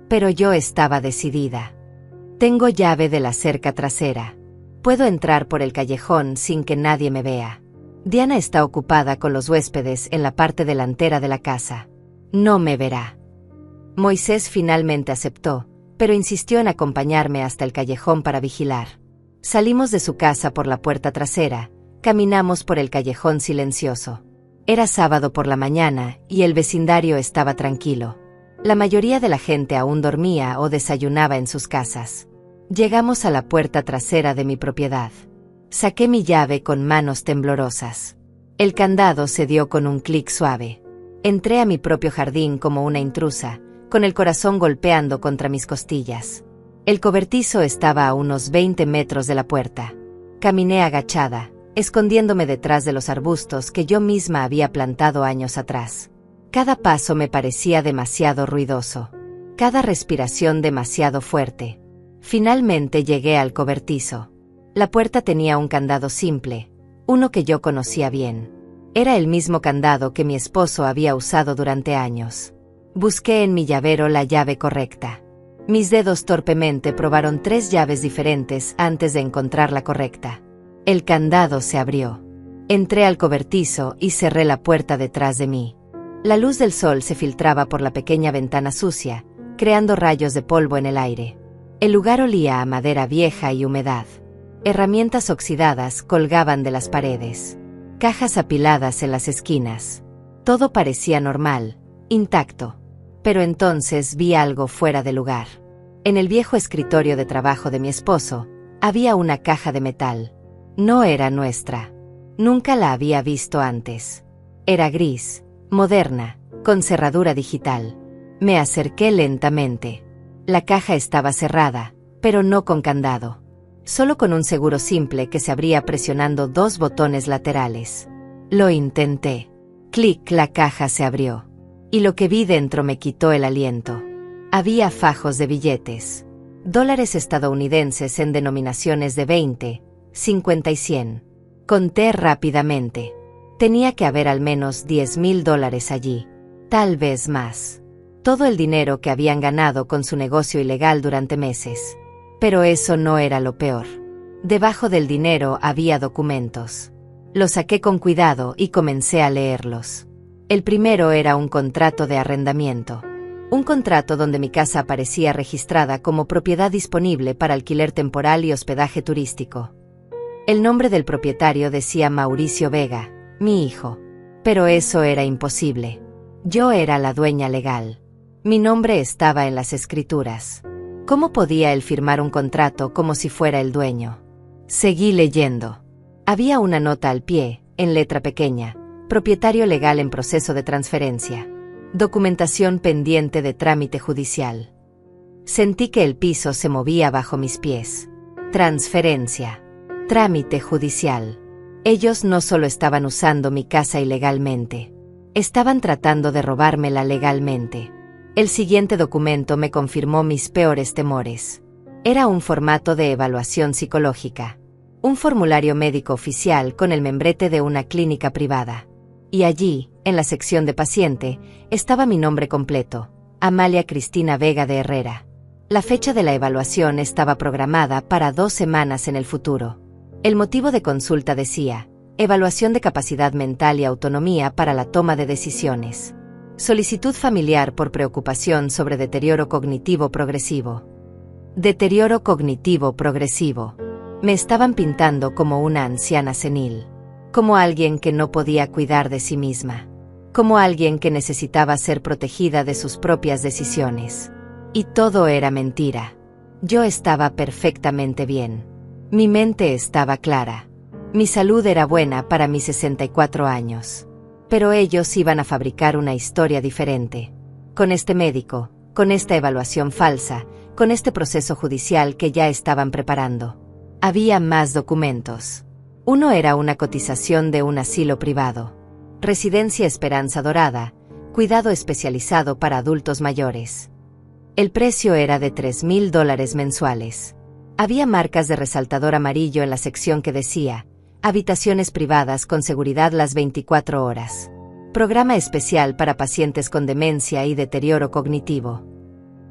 Pero yo estaba decidida. Tengo llave de la cerca trasera. Puedo entrar por el callejón sin que nadie me vea. Diana está ocupada con los huéspedes en la parte delantera de la casa. No me verá. Moisés finalmente aceptó, pero insistió en acompañarme hasta el callejón para vigilar. Salimos de su casa por la puerta trasera, caminamos por el callejón silencioso. Era sábado por la mañana y el vecindario estaba tranquilo. La mayoría de la gente aún dormía o desayunaba en sus casas. Llegamos a la puerta trasera de mi propiedad. Saqué mi llave con manos temblorosas. El candado se dio con un clic suave. Entré a mi propio jardín como una intrusa, con el corazón golpeando contra mis costillas. El cobertizo estaba a unos 20 metros de la puerta. Caminé agachada, escondiéndome detrás de los arbustos que yo misma había plantado años atrás. Cada paso me parecía demasiado ruidoso. Cada respiración demasiado fuerte. Finalmente llegué al cobertizo. La puerta tenía un candado simple, uno que yo conocía bien. Era el mismo candado que mi esposo había usado durante años. Busqué en mi llavero la llave correcta. Mis dedos torpemente probaron 3 llaves diferentes antes de encontrar la correcta. El candado se abrió. Entré al cobertizo y cerré la puerta detrás de mí. La luz del sol se filtraba por la pequeña ventana sucia, creando rayos de polvo en el aire. El lugar olía a madera vieja y humedad. Herramientas oxidadas colgaban de las paredes. Cajas apiladas en las esquinas. Todo parecía normal, intacto. Pero entonces vi algo fuera de lugar. En el viejo escritorio de trabajo de mi esposo, había una caja de metal. No era nuestra. Nunca la había visto antes. Era gris, moderna, con cerradura digital. Me acerqué lentamente. La caja estaba cerrada, pero no con candado. Solo con un seguro simple que se abría presionando 2 botones laterales. Lo intenté. Clic, la caja se abrió. Y lo que vi dentro me quitó el aliento. Había fajos de billetes. Dólares estadounidenses en denominaciones de 20, 50 y 100. Conté rápidamente. Tenía que haber al menos $10,000 allí. Tal vez más. Todo el dinero que habían ganado con su negocio ilegal durante meses. Pero eso no era lo peor. Debajo del dinero había documentos. Los saqué con cuidado y comencé a leerlos. El primero era un contrato de arrendamiento. Un contrato donde mi casa aparecía registrada como propiedad disponible para alquiler temporal y hospedaje turístico. El nombre del propietario decía Mauricio Vega, mi hijo. Pero eso era imposible. Yo era la dueña legal. Mi nombre estaba en las escrituras. ¿Cómo podía él firmar un contrato como si fuera el dueño? Seguí leyendo. Había una nota al pie, en letra pequeña. Propietario legal en proceso de transferencia. Documentación pendiente de trámite judicial. Sentí que el piso se movía bajo mis pies. Transferencia. Trámite judicial. Ellos no solo estaban usando mi casa ilegalmente. Estaban tratando de robármela legalmente. El siguiente documento me confirmó mis peores temores. Era un formato de evaluación psicológica. Un formulario médico oficial con el membrete de una clínica privada. Y allí, en la sección de paciente, estaba mi nombre completo, Amalia Cristina Vega de Herrera. La fecha de la evaluación estaba programada para 2 semanas en el futuro. El motivo de consulta decía: evaluación de capacidad mental y autonomía para la toma de decisiones. Solicitud familiar por preocupación sobre deterioro cognitivo progresivo. Deterioro cognitivo progresivo. Me estaban pintando como una anciana senil, como alguien que no podía cuidar de sí misma, como alguien que necesitaba ser protegida de sus propias decisiones. Y todo era mentira. Yo estaba perfectamente bien. Mi mente estaba clara. Mi salud era buena para mis 64 años. Pero ellos iban a fabricar una historia diferente. Con este médico, con esta evaluación falsa, con este proceso judicial que ya estaban preparando. Había más documentos. Uno era una cotización de un asilo privado. Residencia Esperanza Dorada, cuidado especializado para adultos mayores. El precio era de $3,000 mensuales. Había marcas de resaltador amarillo en la sección que decía: habitaciones privadas con seguridad las 24 horas. Programa especial para pacientes con demencia y deterioro cognitivo.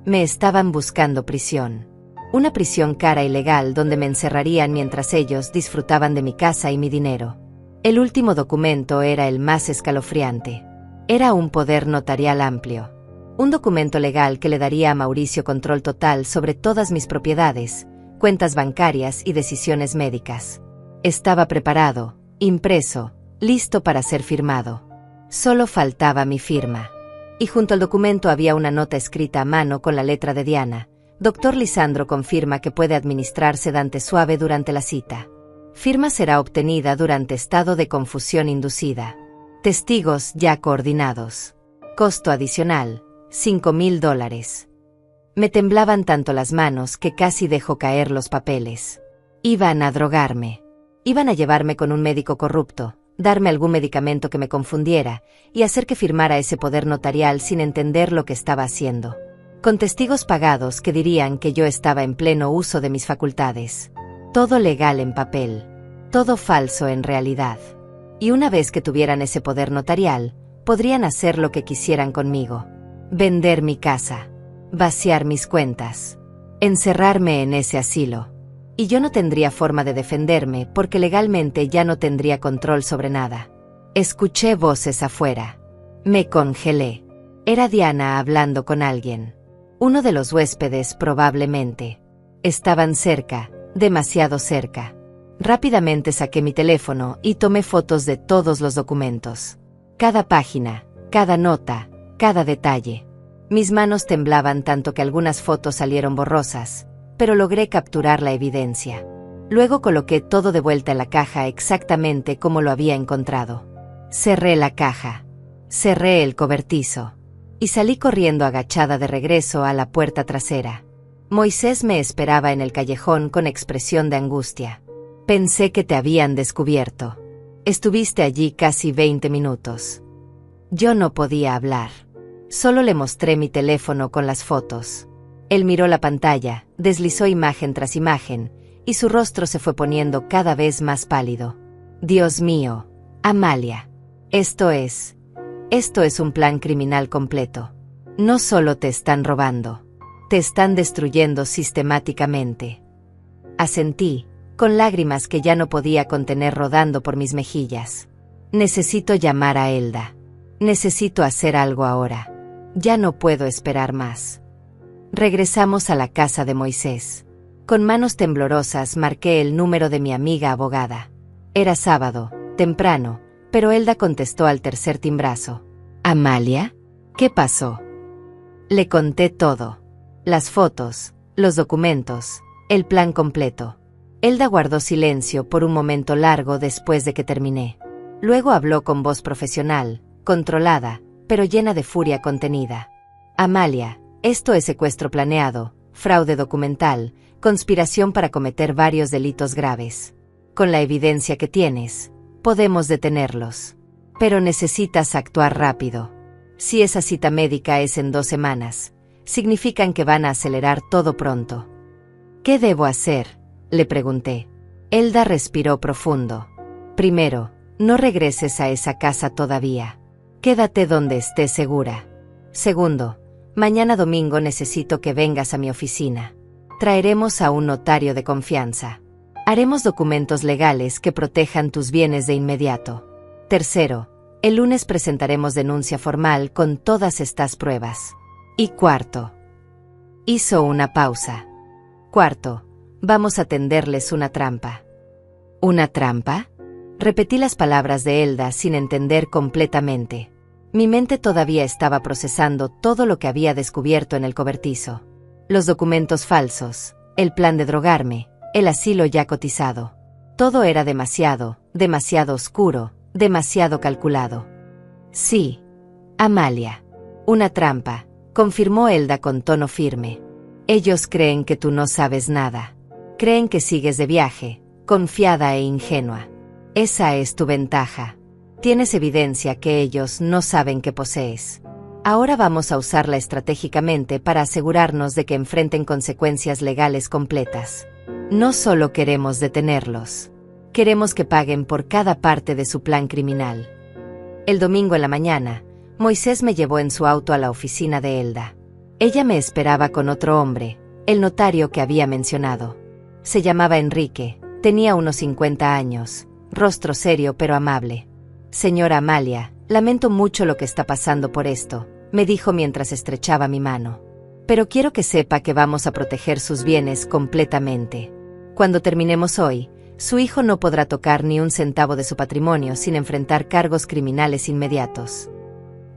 Me estaban buscando prisión. Una prisión cara y legal donde me encerrarían mientras ellos disfrutaban de mi casa y mi dinero. El último documento era el más escalofriante. Era un poder notarial amplio. Un documento legal que le daría a Mauricio control total sobre todas mis propiedades, cuentas bancarias y decisiones médicas. Estaba preparado, impreso, listo para ser firmado. Solo faltaba mi firma. Y junto al documento había una nota escrita a mano con la letra de Diana: Dr. Lisandro confirma que puede administrar sedante suave durante la cita. Firma será obtenida durante estado de confusión inducida. Testigos ya coordinados. Costo adicional: $5,000. Me temblaban tanto las manos que casi dejó caer los papeles. Iban a drogarme. Iban a llevarme con un médico corrupto, darme algún medicamento que me confundiera, y hacer que firmara ese poder notarial sin entender lo que estaba haciendo. Con testigos pagados que dirían que yo estaba en pleno uso de mis facultades. Todo legal en papel. Todo falso en realidad. Y una vez que tuvieran ese poder notarial, podrían hacer lo que quisieran conmigo. Vender mi casa. Vaciar mis cuentas. Encerrarme en ese asilo. Y yo no tendría forma de defenderme porque legalmente ya no tendría control sobre nada. Escuché voces afuera. Me congelé. Era Diana hablando con alguien. Uno de los huéspedes probablemente. Estaban cerca, demasiado cerca. Rápidamente saqué mi teléfono y tomé fotos de todos los documentos. Cada página, cada nota, cada detalle. Mis manos temblaban tanto que algunas fotos salieron borrosas, pero logré capturar la evidencia. Luego coloqué todo de vuelta en la caja exactamente como lo había encontrado. Cerré la caja. Cerré el cobertizo. Y salí corriendo agachada de regreso a la puerta trasera. Moisés me esperaba en el callejón con expresión de angustia. Pensé que te habían descubierto. Estuviste allí casi 20 minutos. Yo no podía hablar. Solo le mostré mi teléfono con las fotos. Él miró la pantalla, deslizó imagen tras imagen, y su rostro se fue poniendo cada vez más pálido. Dios mío, Amalia. Esto es un plan criminal completo. No solo te están robando, te están destruyendo sistemáticamente. Asentí, con lágrimas que ya no podía contener rodando por mis mejillas. Necesito llamar a Elda. Necesito hacer algo ahora. Ya no puedo esperar más. Regresamos a la casa de Moisés. Con manos temblorosas marqué el número de mi amiga abogada. Era sábado, temprano, pero Elda contestó al tercer timbrazo. ¿Amalia? ¿Qué pasó? Le conté todo. Las fotos, los documentos, el plan completo. Elda guardó silencio por un momento largo después de que terminé. Luego habló con voz profesional, controlada, pero llena de furia contenida. Amalia, esto es secuestro planeado, fraude documental, conspiración para cometer varios delitos graves. Con la evidencia que tienes, podemos detenerlos. Pero necesitas actuar rápido. Si esa cita médica es en 2 semanas, significan que van a acelerar todo pronto. ¿Qué debo hacer?, le pregunté. Elda respiró profundo. Primero, no regreses a esa casa todavía. Quédate donde estés segura. Segundo, Mañana domingo necesito que vengas a mi oficina. Traeremos a un notario de confianza. Haremos documentos legales que protejan tus bienes de inmediato. Tercero, el lunes presentaremos denuncia formal con todas estas pruebas. Y cuarto. Hizo una pausa. Cuarto, vamos a tenderles una trampa. ¿Una trampa? Repetí las palabras de Elda sin entender completamente. Mi mente todavía estaba procesando todo lo que había descubierto en el cobertizo. Los documentos falsos, el plan de drogarme, el asilo ya cotizado. Todo era demasiado oscuro, demasiado calculado. Sí, Amalia. Una trampa, confirmó Elda con tono firme. Ellos creen que tú no sabes nada. Creen que sigues de viaje, confiada e ingenua. Esa es tu ventaja. Tienes evidencia que ellos no saben que posees. Ahora vamos a usarla estratégicamente para asegurarnos de que enfrenten consecuencias legales completas. No solo queremos detenerlos. Queremos que paguen por cada parte de su plan criminal. El domingo en la mañana, Moisés me llevó en su auto a la oficina de Elda. Ella me esperaba con otro hombre, el notario que había mencionado. Se llamaba Enrique, tenía unos 50 años, rostro serio pero amable. Señora Amalia, lamento mucho lo que está pasando por esto, me dijo mientras estrechaba mi mano. Pero quiero que sepa que vamos a proteger sus bienes completamente. Cuando terminemos hoy, su hijo no podrá tocar ni un centavo de su patrimonio sin enfrentar cargos criminales inmediatos.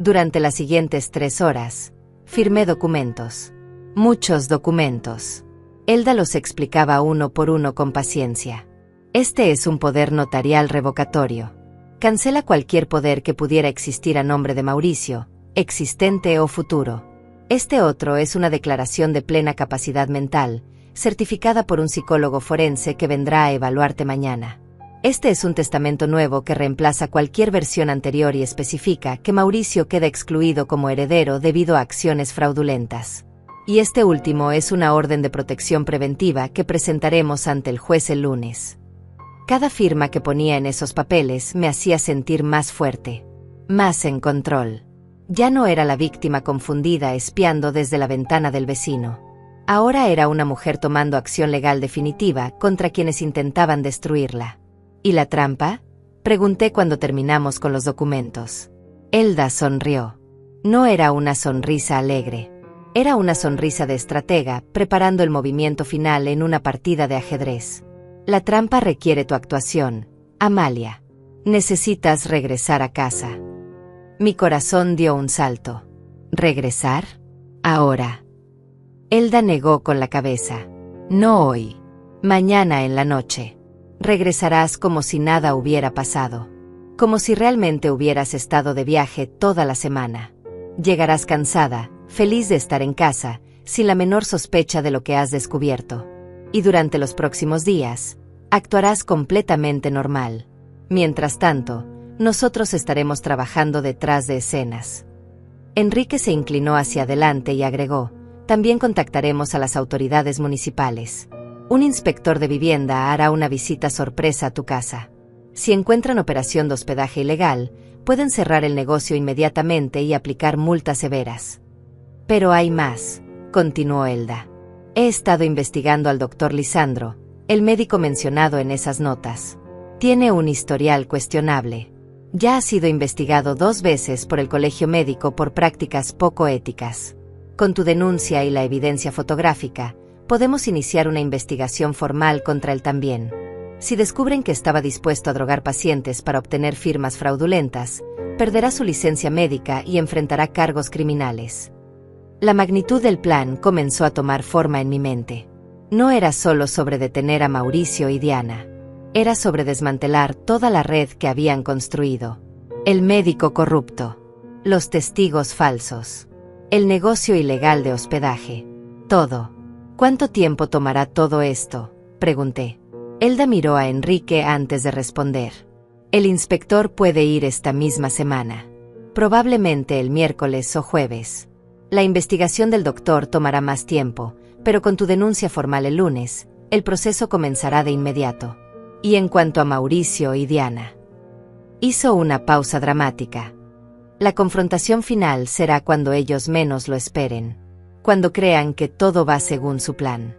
Durante las siguientes 3 horas, firmé documentos. Muchos documentos. Elda los explicaba uno por uno con paciencia. Este es un poder notarial revocatorio. Cancela cualquier poder que pudiera existir a nombre de Mauricio, existente o futuro. Este otro es una declaración de plena capacidad mental, certificada por un psicólogo forense que vendrá a evaluarte mañana. Este es un testamento nuevo que reemplaza cualquier versión anterior y especifica que Mauricio queda excluido como heredero debido a acciones fraudulentas. Y este último es una orden de protección preventiva que presentaremos ante el juez el lunes. Cada firma que ponía en esos papeles me hacía sentir más fuerte, más en control. Ya no era la víctima confundida espiando desde la ventana del vecino. Ahora era una mujer tomando acción legal definitiva contra quienes intentaban destruirla. ¿Y la trampa? Pregunté cuando terminamos con los documentos. Elda sonrió. No era una sonrisa alegre. Era una sonrisa de estratega preparando el movimiento final en una partida de ajedrez. La trampa requiere tu actuación, Amalia. Necesitas regresar a casa. Mi corazón dio un salto. ¿Regresar? Ahora. Elda negó con la cabeza. No hoy. Mañana en la noche. Regresarás como si nada hubiera pasado. Como si realmente hubieras estado de viaje toda la semana. Llegarás cansada, feliz de estar en casa, sin la menor sospecha de lo que has descubierto. Y durante los próximos días, actuarás completamente normal. Mientras tanto, nosotros estaremos trabajando detrás de escenas. Enrique se inclinó hacia adelante y agregó, también contactaremos a las autoridades municipales. Un inspector de vivienda hará una visita sorpresa a tu casa. Si encuentran operación de hospedaje ilegal, pueden cerrar el negocio inmediatamente y aplicar multas severas. Pero hay más, continuó Elda. He estado investigando al doctor Lisandro, el médico mencionado en esas notas. Tiene un historial cuestionable. Ya ha sido investigado 2 veces por el colegio médico por prácticas poco éticas. Con tu denuncia y la evidencia fotográfica, podemos iniciar una investigación formal contra él también. Si descubren que estaba dispuesto a drogar pacientes para obtener firmas fraudulentas, perderá su licencia médica y enfrentará cargos criminales. La magnitud del plan comenzó a tomar forma en mi mente. No era solo sobre detener a Mauricio y Diana. Era sobre desmantelar toda la red que habían construido. El médico corrupto. Los testigos falsos. El negocio ilegal de hospedaje. Todo. ¿Cuánto tiempo tomará todo esto?, pregunté. Elda miró a Enrique antes de responder. El inspector puede ir esta misma semana. Probablemente el miércoles o jueves. La investigación del doctor tomará más tiempo, pero con tu denuncia formal el lunes, el proceso comenzará de inmediato. Y en cuanto a Mauricio y Diana. Hizo una pausa dramática. La confrontación final será cuando ellos menos lo esperen, cuando crean que todo va según su plan.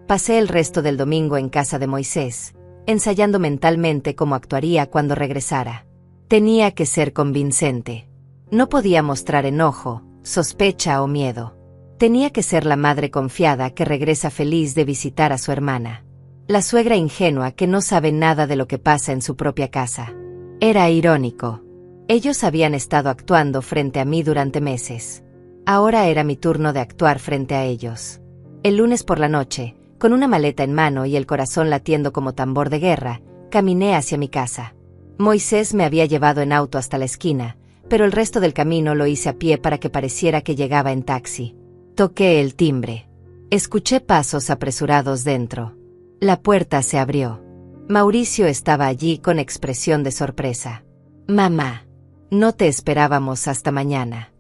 Pasé el resto del domingo en casa de Moisés, ensayando mentalmente cómo actuaría cuando regresara. Tenía que ser convincente. No podía mostrar enojo, sospecha o miedo. Tenía que ser la madre confiada que regresa feliz de visitar a su hermana. La suegra ingenua que no sabe nada de lo que pasa en su propia casa. Era irónico. Ellos habían estado actuando frente a mí durante meses. Ahora era mi turno de actuar frente a ellos. El lunes por la noche, con una maleta en mano y el corazón latiendo como tambor de guerra, caminé hacia mi casa. Moisés me había llevado en auto hasta la esquina, pero el resto del camino lo hice a pie para que pareciera que llegaba en taxi. Toqué el timbre. Escuché pasos apresurados dentro. La puerta se abrió. Mauricio estaba allí con expresión de sorpresa. «Mamá, no te esperábamos hasta mañana».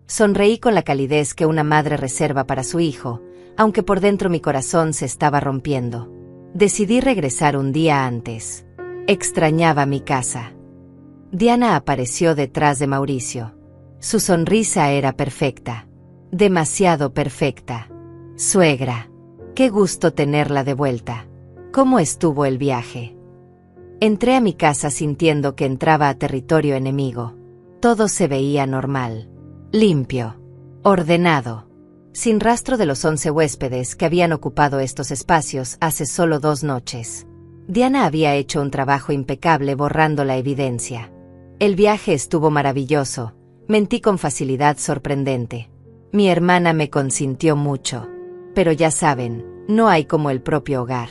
Sonreí con la calidez que una madre reserva para su hijo, aunque por dentro mi corazón se estaba rompiendo. Decidí regresar un día antes. Extrañaba mi casa. Diana apareció detrás de Mauricio. Su sonrisa era perfecta. Demasiado perfecta. «Suegra, qué gusto tenerla de vuelta. ¿Cómo estuvo el viaje?» Entré a mi casa sintiendo que entraba a territorio enemigo. Todo se veía normal. Limpio. Ordenado. Sin rastro de los 11 huéspedes que habían ocupado estos espacios hace solo 2 noches. Diana había hecho un trabajo impecable borrando la evidencia. El viaje estuvo maravilloso. Mentí con facilidad sorprendente. Mi hermana me consintió mucho. Pero ya saben, no hay como el propio hogar.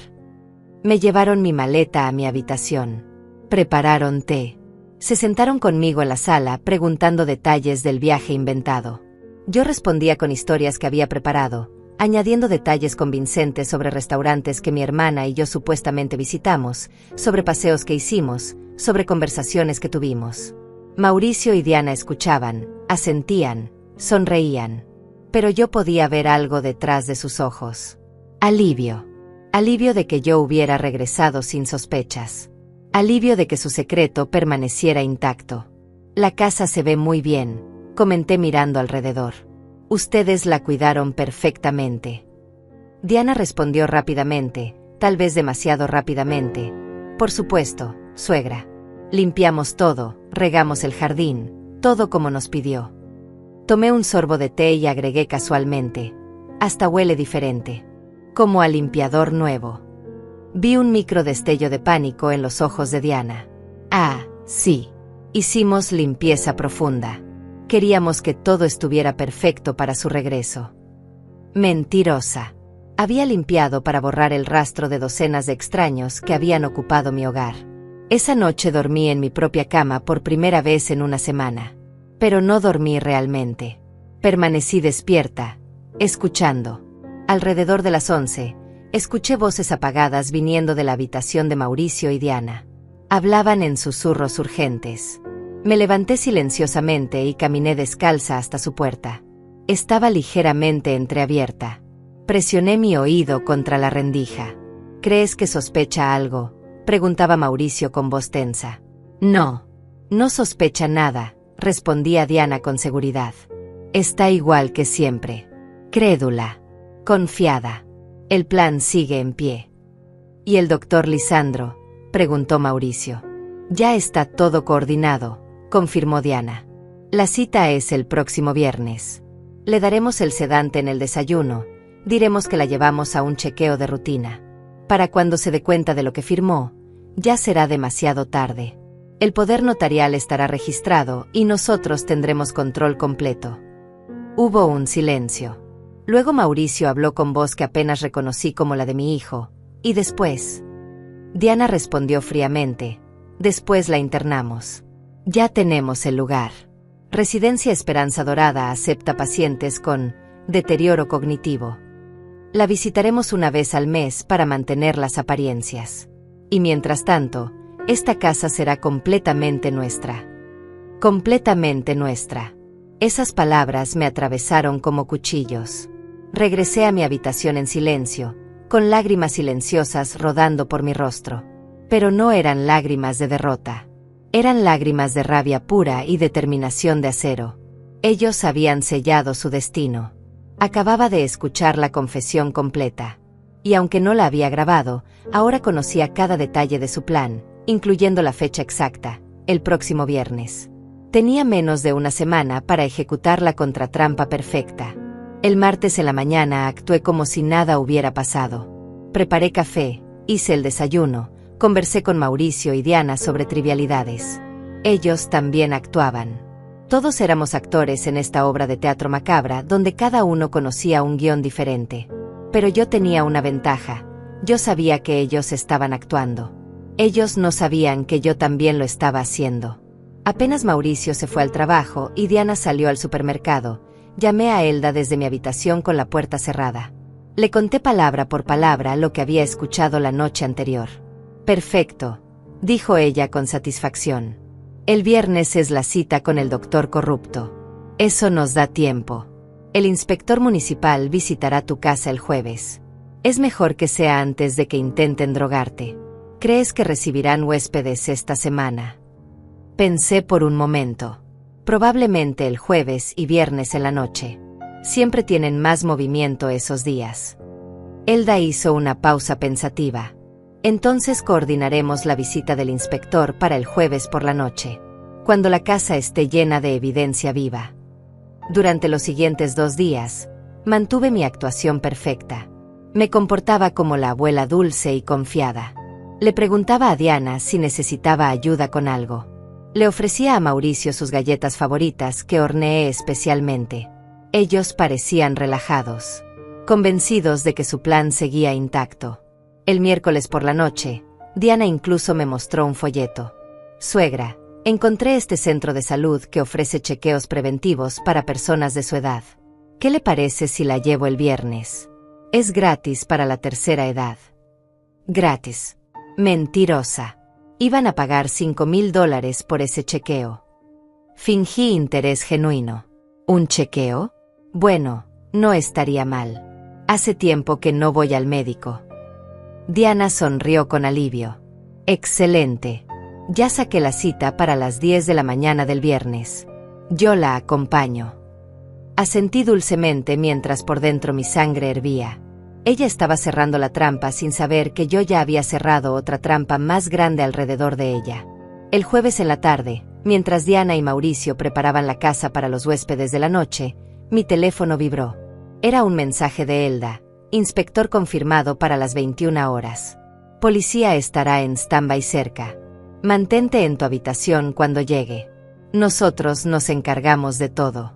Me llevaron mi maleta a mi habitación. Prepararon té. Se sentaron conmigo en la sala preguntando detalles del viaje inventado. Yo respondía con historias que había preparado, añadiendo detalles convincentes sobre restaurantes que mi hermana y yo supuestamente visitamos, sobre paseos que hicimos, sobre conversaciones que tuvimos. Mauricio y Diana escuchaban, asentían, sonreían. Pero yo podía ver algo detrás de sus ojos. Alivio. Alivio de que yo hubiera regresado sin sospechas. Alivio de que su secreto permaneciera intacto. «La casa se ve muy bien», comenté mirando alrededor. «Ustedes la cuidaron perfectamente». Diana respondió rápidamente, tal vez demasiado rápidamente. «Por supuesto, suegra. Limpiamos todo, regamos el jardín, todo como nos pidió». Tomé un sorbo de té y agregué casualmente. «Hasta huele diferente. Como a limpiador nuevo». Vi un micro destello de pánico en los ojos de Diana. «Ah, sí. Hicimos limpieza profunda. Queríamos que todo estuviera perfecto para su regreso». Mentirosa. Había limpiado para borrar el rastro de docenas de extraños que habían ocupado mi hogar. Esa noche dormí en mi propia cama por primera vez en una semana. Pero no dormí realmente. Permanecí despierta, escuchando. Alrededor de las 11, escuché voces apagadas viniendo de la habitación de Mauricio y Diana. Hablaban en susurros urgentes. Me levanté silenciosamente y caminé descalza hasta su puerta. Estaba ligeramente entreabierta. Presioné mi oído contra la rendija. «¿Crees que sospecha algo?», preguntaba Mauricio con voz tensa. «No. No sospecha nada», respondía Diana con seguridad. «Está igual que siempre. Crédula. Confiada. El plan sigue en pie». «¿Y el doctor Lisandro?», preguntó Mauricio. «Ya está todo coordinado», confirmó Diana. «La cita es el próximo viernes. Le daremos el sedante en el desayuno, diremos que la llevamos a un chequeo de rutina. Para cuando se dé cuenta de lo que firmó, ya será demasiado tarde. El poder notarial estará registrado y nosotros tendremos control completo». Hubo un silencio. Luego Mauricio habló con voz que apenas reconocí como la de mi hijo, y después. Diana respondió fríamente. «Después la internamos. Ya tenemos el lugar. Residencia Esperanza Dorada acepta pacientes con deterioro cognitivo. La visitaremos una vez al mes para mantener las apariencias. Y mientras tanto, esta casa será completamente nuestra». Completamente nuestra. Esas palabras me atravesaron como cuchillos. Regresé a mi habitación en silencio, con lágrimas silenciosas rodando por mi rostro. Pero no eran lágrimas de derrota. Eran lágrimas de rabia pura y determinación de acero. Ellos habían sellado su destino. Acababa de escuchar la confesión completa. Y aunque no la había grabado, ahora conocía cada detalle de su plan, incluyendo la fecha exacta, el próximo viernes. Tenía menos de una semana para ejecutar la contratrampa perfecta. El martes en la mañana actué como si nada hubiera pasado. Preparé café, hice el desayuno, conversé con Mauricio y Diana sobre trivialidades. Ellos también actuaban. Todos éramos actores en esta obra de teatro macabra donde cada uno conocía un guión diferente. Pero yo tenía una ventaja. Yo sabía que ellos estaban actuando. Ellos no sabían que yo también lo estaba haciendo. Apenas Mauricio se fue al trabajo y Diana salió al supermercado, llamé a Elda desde mi habitación con la puerta cerrada. Le conté palabra por palabra lo que había escuchado la noche anterior. «Perfecto», dijo ella con satisfacción. «El viernes es la cita con el doctor corrupto. Eso nos da tiempo. El inspector municipal visitará tu casa el jueves. Es mejor que sea antes de que intenten drogarte. ¿Crees que recibirán huéspedes esta semana?» Pensé por un momento. Probablemente el jueves y viernes en la noche. Siempre tienen más movimiento esos días. Elda hizo una pausa pensativa. Entonces coordinaremos la visita del inspector para el jueves por la noche, cuando la casa esté llena de evidencia viva. Durante los siguientes 2 días, mantuve mi actuación perfecta. Me comportaba como la abuela dulce y confiada. Le preguntaba a Diana si necesitaba ayuda con algo. Le ofrecía a Mauricio sus galletas favoritas que horneé especialmente. Ellos parecían relajados, convencidos de que su plan seguía intacto. El miércoles por la noche, Diana incluso me mostró un folleto. «Suegra, encontré este centro de salud que ofrece chequeos preventivos para personas de su edad. ¿Qué le parece si la llevo el viernes? Es gratis para la tercera edad». «Gratis». Mentirosa. Iban a pagar $5,000 por ese chequeo. Fingí interés genuino. ¿Un chequeo? Bueno, no estaría mal. Hace tiempo que no voy al médico. Diana sonrió con alivio. Excelente. Ya saqué la cita para las 10 de la mañana del viernes. Yo la acompaño. Asentí dulcemente mientras por dentro mi sangre hervía. Ella estaba cerrando la trampa sin saber que yo ya había cerrado otra trampa más grande alrededor de ella. El jueves en la tarde, mientras Diana y Mauricio preparaban la casa para los huéspedes de la noche, mi teléfono vibró. Era un mensaje de Elda. Inspector confirmado para las 21 horas. Policía estará en stand-by cerca. Mantente en tu habitación cuando llegue. Nosotros nos encargamos de todo.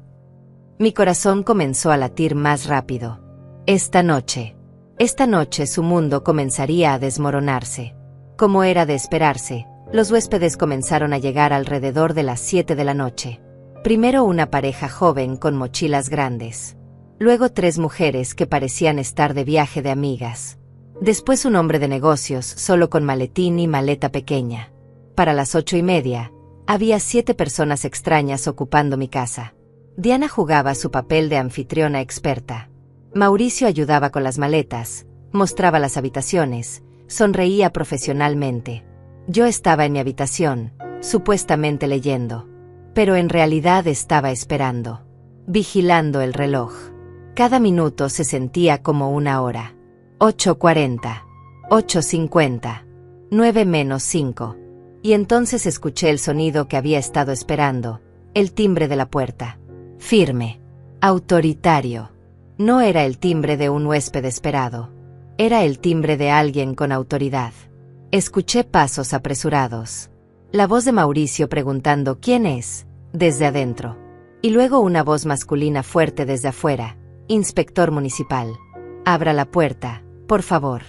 Mi corazón comenzó a latir más rápido. Esta noche su mundo comenzaría a desmoronarse. Como era de esperarse, los huéspedes comenzaron a llegar alrededor de las 7 de la noche. Primero una pareja joven con mochilas grandes. Luego 3 mujeres que parecían estar de viaje de amigas. Después un hombre de negocios solo con maletín y maleta pequeña. Para las 8:30, había 7 personas extrañas ocupando mi casa. Diana jugaba su papel de anfitriona experta. Mauricio ayudaba con las maletas, mostraba las habitaciones, sonreía profesionalmente. Yo estaba en mi habitación, supuestamente leyendo. Pero en realidad estaba esperando. Vigilando el reloj. Cada minuto se sentía como una hora. 8:40. 8:50. 9:-5. Y entonces escuché el sonido que había estado esperando, el timbre de la puerta. Firme. Autoritario. No era el timbre de un huésped esperado. Era el timbre de alguien con autoridad. Escuché pasos apresurados. La voz de Mauricio preguntando «¿Quién es?», desde adentro. Y luego una voz masculina fuerte desde afuera. «Inspector municipal. Abra la puerta, por favor».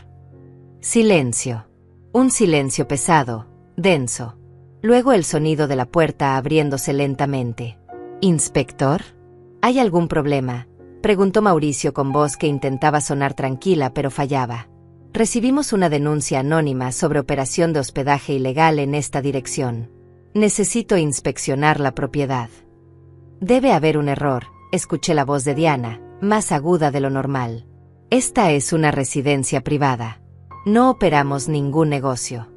Silencio. Un silencio pesado, denso. Luego el sonido de la puerta abriéndose lentamente. «¿Inspector? ¿Hay algún problema?», preguntó Mauricio con voz que intentaba sonar tranquila pero fallaba. «Recibimos una denuncia anónima sobre operación de hospedaje ilegal en esta dirección. Necesito inspeccionar la propiedad». «Debe haber un error», escuché la voz de Diana, más aguda de lo normal. «Esta es una residencia privada. No operamos ningún negocio».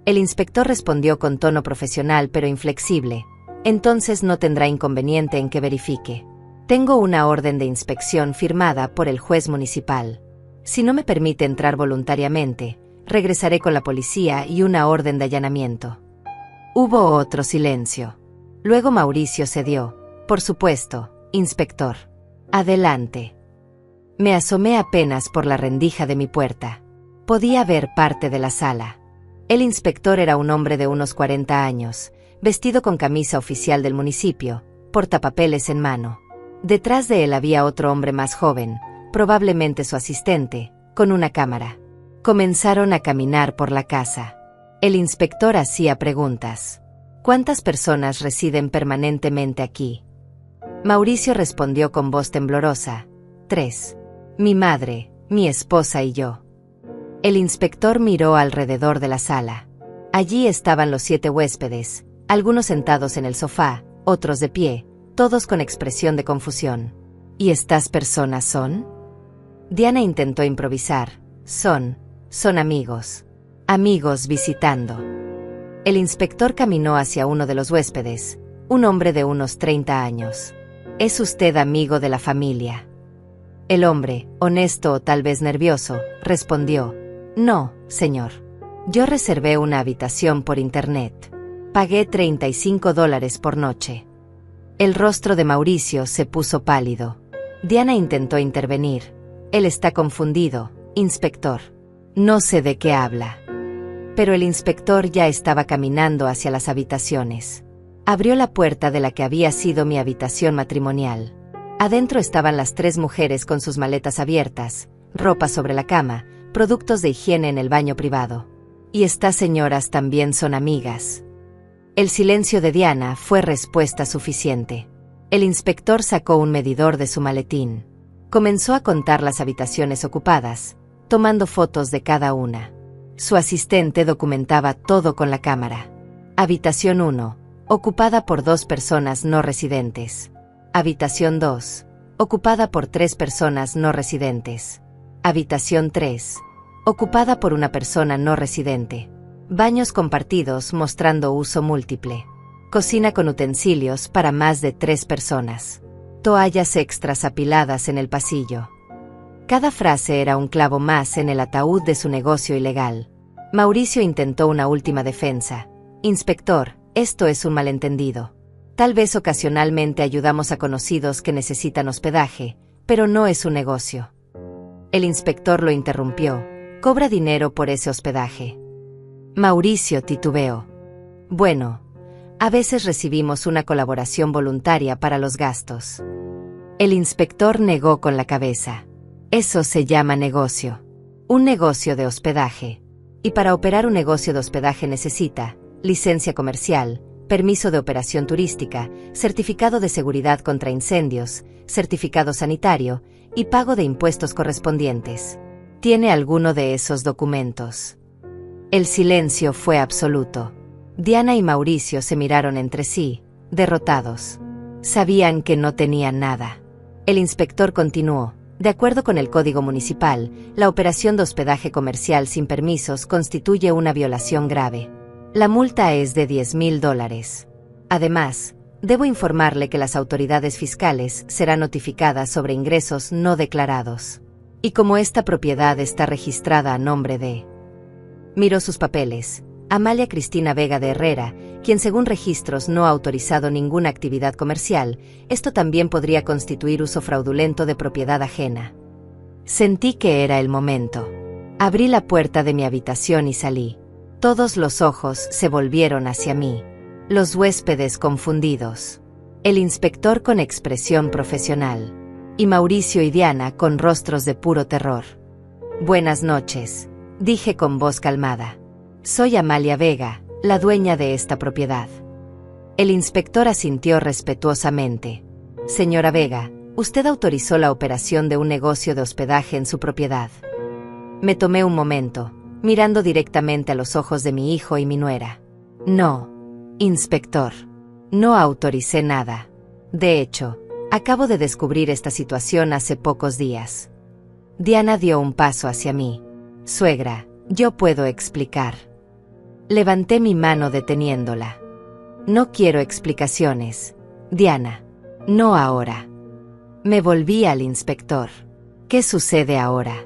El inspector respondió con tono profesional pero inflexible. Entonces no tendrá inconveniente en que verifique. Tengo una orden de inspección firmada por el juez municipal. Si no me permite entrar voluntariamente, regresaré con la policía y una orden de allanamiento. Hubo otro silencio. Luego Mauricio cedió. Por supuesto, inspector. Adelante. Me asomé apenas por la rendija de mi puerta. Podía ver parte de la sala. El inspector era un hombre de unos 40 años, vestido con camisa oficial del municipio, portapapeles en mano. Detrás de él había otro hombre más joven, probablemente su asistente, con una cámara. Comenzaron a caminar por la casa. El inspector hacía preguntas. ¿Cuántas personas residen permanentemente aquí? Mauricio respondió con voz temblorosa. 3. Mi madre, mi esposa y yo. El inspector miró alrededor de la sala. Allí estaban los 7 huéspedes, algunos sentados en el sofá, otros de pie, todos con expresión de confusión. ¿Y estas personas son? Diana intentó improvisar. Son amigos. Amigos visitando. El inspector caminó hacia uno de los huéspedes, un hombre de unos 30 años. ¿Es usted amigo de la familia? El hombre, honesto o tal vez nervioso, respondió. No, señor. Yo reservé una habitación por internet. Pagué $35 por noche. El rostro de Mauricio se puso pálido. Diana intentó intervenir. Él está confundido, inspector. No sé de qué habla. Pero el inspector ya estaba caminando hacia las habitaciones. Abrió la puerta de la que había sido mi habitación matrimonial. Adentro estaban las 3 mujeres con sus maletas abiertas, ropa sobre la cama, productos de higiene en el baño privado. Y estas señoras también son amigas. El silencio de Diana fue respuesta suficiente. El inspector sacó un medidor de su maletín. Comenzó a contar las habitaciones ocupadas, tomando fotos de cada una. Su asistente documentaba todo con la cámara. Habitación 1, ocupada por 2 personas no residentes. Habitación 2, ocupada por 3 personas no residentes. Habitación 3, ocupada por una persona no residente. Baños compartidos mostrando uso múltiple. Cocina con utensilios para más de 3 personas. Toallas extras apiladas en el pasillo. Cada frase era un clavo más en el ataúd de su negocio ilegal. Mauricio intentó una última defensa. Inspector, esto es un malentendido. Tal vez ocasionalmente ayudamos a conocidos que necesitan hospedaje, pero no es un negocio. El inspector lo interrumpió. Cobra dinero por ese hospedaje. Mauricio titubeó. Bueno, a veces recibimos una colaboración voluntaria para los gastos. El inspector negó con la cabeza. Eso se llama negocio. Un negocio de hospedaje. Y para operar un negocio de hospedaje necesita licencia comercial, permiso de operación turística, certificado de seguridad contra incendios, certificado sanitario y pago de impuestos correspondientes. ¿Tiene alguno de esos documentos? El silencio fue absoluto. Diana y Mauricio se miraron entre sí, derrotados. Sabían que no tenían nada. El inspector continuó. De acuerdo con el Código Municipal, la operación de hospedaje comercial sin permisos constituye una violación grave. La multa es de $10,000. Además, debo informarle que las autoridades fiscales serán notificadas sobre ingresos no declarados. Y como esta propiedad está registrada a nombre de... Miró sus papeles. Amalia Cristina Vega de Herrera, quien según registros no ha autorizado ninguna actividad comercial, esto también podría constituir uso fraudulento de propiedad ajena. Sentí que era el momento. Abrí la puerta de mi habitación y salí. Todos los ojos se volvieron hacia mí. Los huéspedes confundidos. El inspector con expresión profesional. Y Mauricio y Diana con rostros de puro terror. Buenas noches, dije con voz calmada. Soy Amalia Vega, la dueña de esta propiedad. El inspector asintió respetuosamente. Señora Vega, usted autorizó la operación de un negocio de hospedaje en su propiedad. Me tomé un momento, mirando directamente a los ojos de mi hijo y mi nuera. No, inspector. No autoricé nada. De hecho, acabo de descubrir esta situación hace pocos días. Diana dio un paso hacia mí. Suegra, yo puedo explicar. Levanté mi mano deteniéndola. No quiero explicaciones, Diana. No ahora. Me volví al inspector. ¿Qué sucede ahora?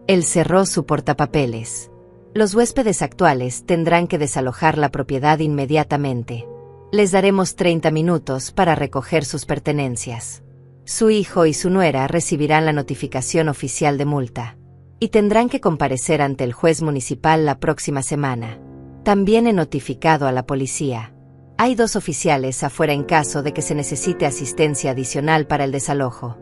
Él cerró su portapapeles. Los huéspedes actuales tendrán que desalojar la propiedad inmediatamente. Les daremos 30 minutos para recoger sus pertenencias. Su hijo y su nuera recibirán la notificación oficial de multa. Y tendrán que comparecer ante el juez municipal la próxima semana. También he notificado a la policía. Hay 2 oficiales afuera en caso de que se necesite asistencia adicional para el desalojo.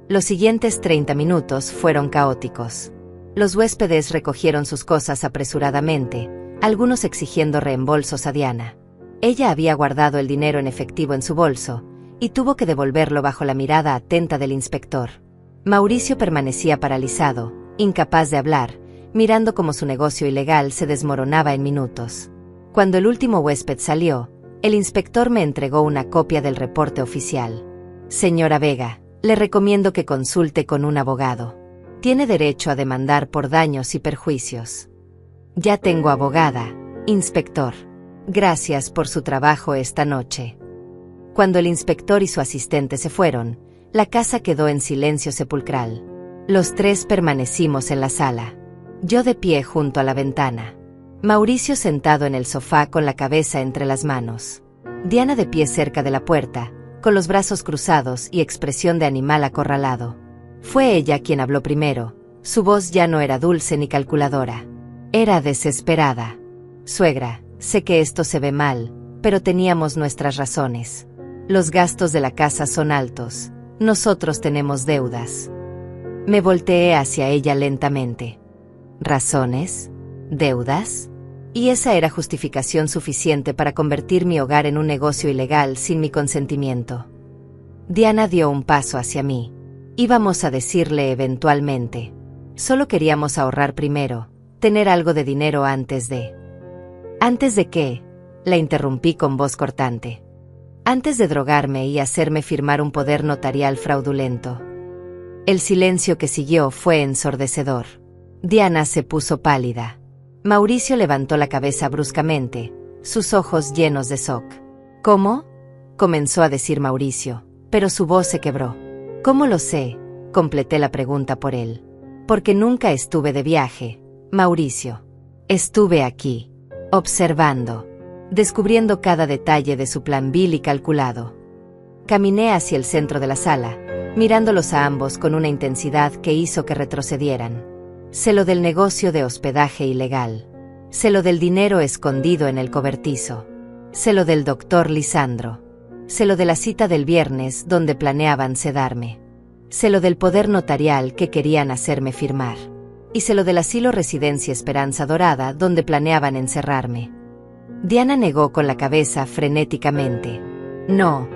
Los siguientes 30 minutos fueron caóticos. Los huéspedes recogieron sus cosas apresuradamente, algunos exigiendo reembolsos a Diana. Ella había guardado el dinero en efectivo en su bolso, y tuvo que devolverlo bajo la mirada atenta del inspector. Mauricio permanecía paralizado, incapaz de hablar, mirando cómo su negocio ilegal se desmoronaba en minutos. Cuando el último huésped salió, el inspector me entregó una copia del reporte oficial. Señora Vega, le recomiendo que consulte con un abogado. Tiene derecho a demandar por daños y perjuicios. Ya tengo abogada, inspector. Gracias por su trabajo esta noche. Cuando el inspector y su asistente se fueron, la casa quedó en silencio sepulcral. Los 3 permanecimos en la sala. Yo de pie junto a la ventana. Mauricio sentado en el sofá con la cabeza entre las manos. Diana de pie cerca de la puerta, con los brazos cruzados y expresión de animal acorralado. Fue ella quien habló primero. Su voz ya no era dulce ni calculadora. Era desesperada. Suegra, sé que esto se ve mal, pero teníamos nuestras razones. Los gastos de la casa son altos. Nosotros tenemos deudas. Me volteé hacia ella lentamente. ¿Razones? ¿Deudas? Y esa era justificación suficiente para convertir mi hogar en un negocio ilegal sin mi consentimiento. Diana dio un paso hacia mí. Íbamos a decirle eventualmente. Solo queríamos ahorrar primero, tener algo de dinero antes de... ¿Antes de qué? La interrumpí con voz cortante. Antes de drogarme y hacerme firmar un poder notarial fraudulento. El silencio que siguió fue ensordecedor. Diana se puso pálida. Mauricio levantó la cabeza bruscamente, sus ojos llenos de shock. ¿Cómo? Comenzó a decir Mauricio, pero su voz se quebró. ¿Cómo lo sé? Completé la pregunta por él. Porque nunca estuve de viaje, Mauricio. Estuve aquí, observando, descubriendo cada detalle de su plan vil y calculado. Caminé hacia el centro de la sala, mirándolos a ambos con una intensidad que hizo que retrocedieran. Sé lo del negocio de hospedaje ilegal. Sé lo del dinero escondido en el cobertizo. Sé lo del doctor Lisandro. Sé lo de la cita del viernes donde planeaban sedarme. Sé lo del poder notarial que querían hacerme firmar. Y sé lo del asilo Residencia Esperanza Dorada donde planeaban encerrarme. Diana negó con la cabeza frenéticamente. No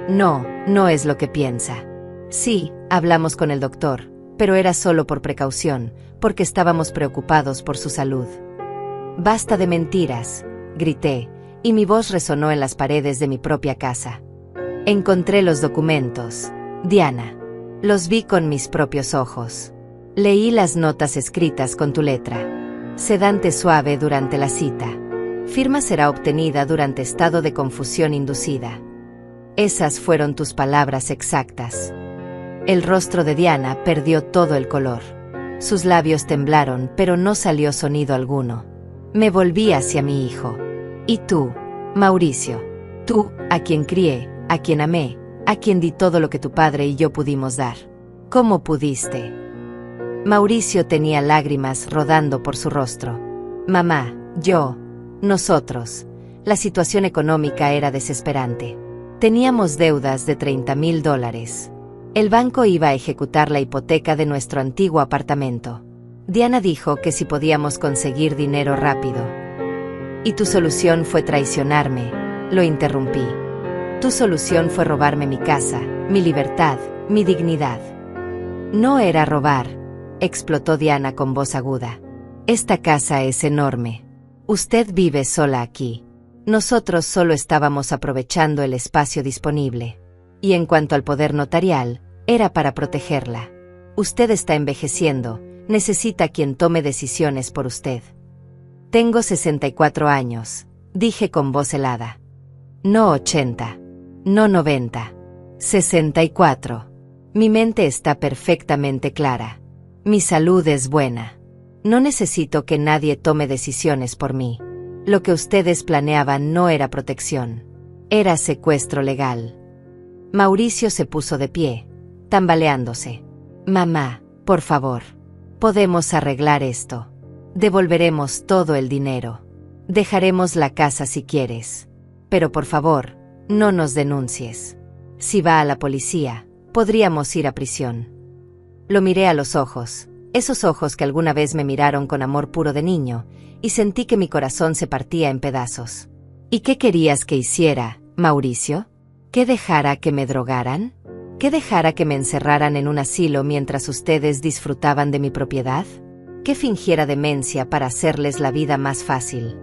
es lo que piensa. Sí, hablamos con el doctor, pero era solo por precaución, porque estábamos preocupados por su salud. Basta de mentiras, grité, y mi voz resonó en las paredes de mi propia casa. Encontré los documentos, Diana. Los vi con mis propios ojos. Leí las notas escritas con tu letra. Sedante suave durante la cita. Firma será obtenida durante estado de confusión inducida. Esas fueron tus palabras exactas. El rostro de Diana perdió todo el color. Sus labios temblaron, pero no salió sonido alguno. Me volví hacia mi hijo. ¿Y tú, Mauricio? Tú, a quien crié, a quien amé, a quien di todo lo que tu padre y yo pudimos dar. ¿Cómo pudiste? Mauricio tenía lágrimas rodando por su rostro. Mamá, yo, nosotros. La situación económica era desesperante. Teníamos deudas de $30,000. El banco iba a ejecutar la hipoteca de nuestro antiguo apartamento. Diana dijo que si podíamos conseguir dinero rápido. Y tu solución fue traicionarme, lo interrumpí. Tu solución fue robarme mi casa, mi libertad, mi dignidad. No era robar, explotó Diana con voz aguda. Esta casa es enorme. Usted vive sola aquí. Nosotros solo estábamos aprovechando el espacio disponible. Y en cuanto al poder notarial, era para protegerla. Usted está envejeciendo, necesita quien tome decisiones por usted. Tengo 64 años, dije con voz helada. No 80. No 90. 64. Mi mente está perfectamente clara. Mi salud es buena. No necesito que nadie tome decisiones por mí. Lo que ustedes planeaban no era protección. Era secuestro legal. Mauricio se puso de pie, tambaleándose. Mamá, por favor. Podemos arreglar esto. Devolveremos todo el dinero. Dejaremos la casa si quieres. Pero por favor, no nos denuncies. Si va a la policía, podríamos ir a prisión. Lo miré a los ojos, esos ojos que alguna vez me miraron con amor puro de niño, y sentí que mi corazón se partía en pedazos. ¿Y qué querías que hiciera, Mauricio? ¿Que dejara que me drogaran? ¿Que dejara que me encerraran en un asilo mientras ustedes disfrutaban de mi propiedad? ¿Que fingiera demencia para hacerles la vida más fácil?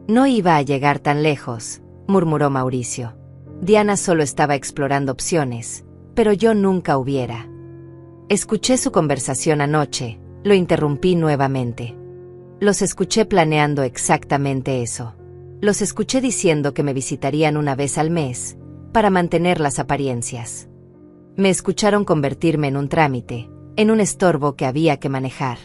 No iba a llegar tan lejos, murmuró Mauricio. Diana solo estaba explorando opciones, pero yo nunca hubiera. Escuché su conversación anoche, lo interrumpí nuevamente. Los escuché planeando exactamente eso. Los escuché diciendo que me visitarían una vez al mes, para mantener las apariencias. Me escucharon convertirme en un trámite, en un estorbo que había que manejar.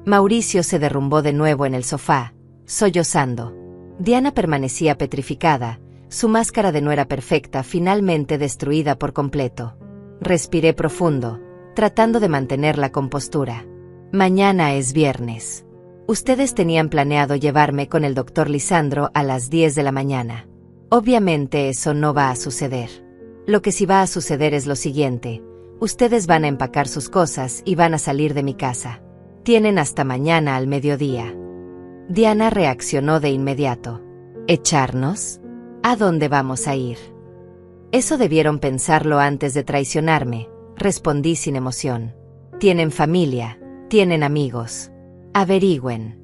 Mauricio se derrumbó de nuevo en el sofá, sollozando. Diana permanecía petrificada, su máscara de nuera perfecta finalmente destruida por completo. Respiré profundo, tratando de mantener la compostura. Mañana es viernes. Ustedes tenían planeado llevarme con el doctor Lisandro a las 10 de la mañana. Obviamente eso no va a suceder. Lo que sí va a suceder es lo siguiente. Ustedes van a empacar sus cosas y van a salir de mi casa. Tienen hasta mañana al mediodía. Diana reaccionó de inmediato. ¿Echarnos? ¿A dónde vamos a ir? Eso debieron pensarlo antes de traicionarme, respondí sin emoción. Tienen familia, tienen amigos. Averigüen.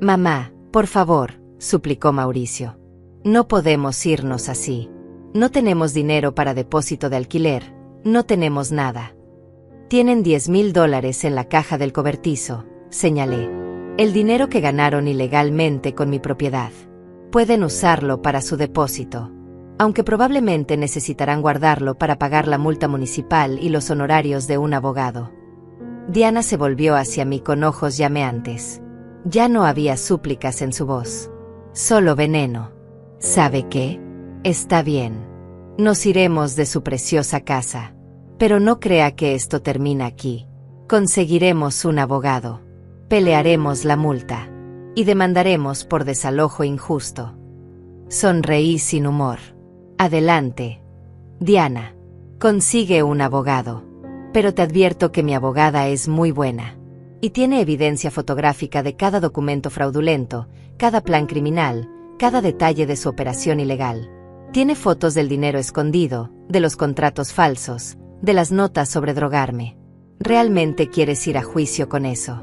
Mamá, por favor, suplicó Mauricio. No podemos irnos así. No tenemos dinero para depósito de alquiler, no tenemos nada. Tienen $10,000 en la caja del cobertizo, señalé. El dinero que ganaron ilegalmente con mi propiedad. Pueden usarlo para su depósito. Aunque probablemente necesitarán guardarlo para pagar la multa municipal y los honorarios de un abogado. Diana se volvió hacia mí con ojos llameantes. Ya no había súplicas en su voz. Solo veneno. ¿Sabe qué? Está bien. Nos iremos de su preciosa casa. Pero no crea que esto termina aquí. Conseguiremos un abogado. Pelearemos la multa. Y demandaremos por desalojo injusto. Sonreí sin humor. Adelante. Diana. Consigue un abogado. Pero te advierto que mi abogada es muy buena. Y tiene evidencia fotográfica de cada documento fraudulento, cada plan criminal, cada detalle de su operación ilegal. Tiene fotos del dinero escondido, de los contratos falsos, de las notas sobre drogarme. ¿Realmente quieres ir a juicio con eso?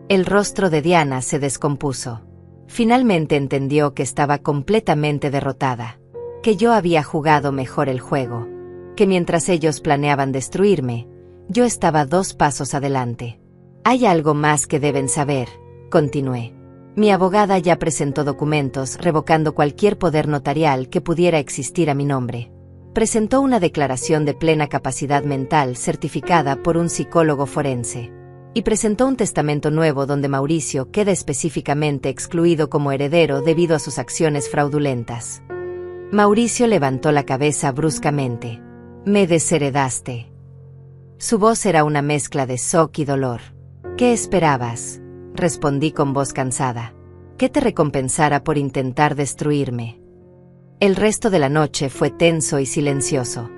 El rostro de Diana se descompuso. Finalmente entendió que estaba completamente derrotada. Que yo había jugado mejor el juego. Que mientras ellos planeaban destruirme, yo estaba 2 pasos adelante. Hay algo más que deben saber, continué. Mi abogada ya presentó documentos revocando cualquier poder notarial que pudiera existir a mi nombre. Presentó una declaración de plena capacidad mental certificada por un psicólogo forense. Y presentó un testamento nuevo donde Mauricio queda específicamente excluido como heredero debido a sus acciones fraudulentas. Mauricio levantó la cabeza bruscamente. Me desheredaste. Su voz era una mezcla de shock y dolor. ¿Qué esperabas? Respondí con voz cansada. ¿Qué te recompensara por intentar destruirme? El resto de la noche fue tenso y silencioso.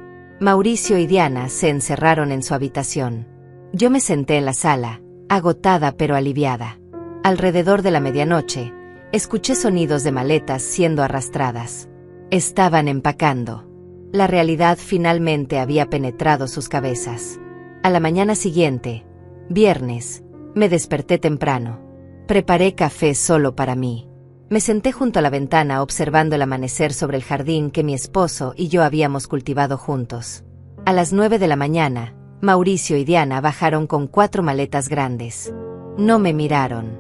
Mauricio y Diana se encerraron en su habitación. Yo me senté en la sala, agotada pero aliviada. Alrededor de la medianoche, escuché sonidos de maletas siendo arrastradas. Estaban empacando. La realidad finalmente había penetrado sus cabezas. A la mañana siguiente, viernes, me desperté temprano. Preparé café solo para mí. Me senté junto a la ventana observando el amanecer sobre el jardín que mi esposo y yo habíamos cultivado juntos. A las 9 de la mañana, Mauricio y Diana bajaron con 4 maletas grandes. No me miraron.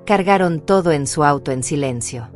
Cargaron todo en su auto en silencio.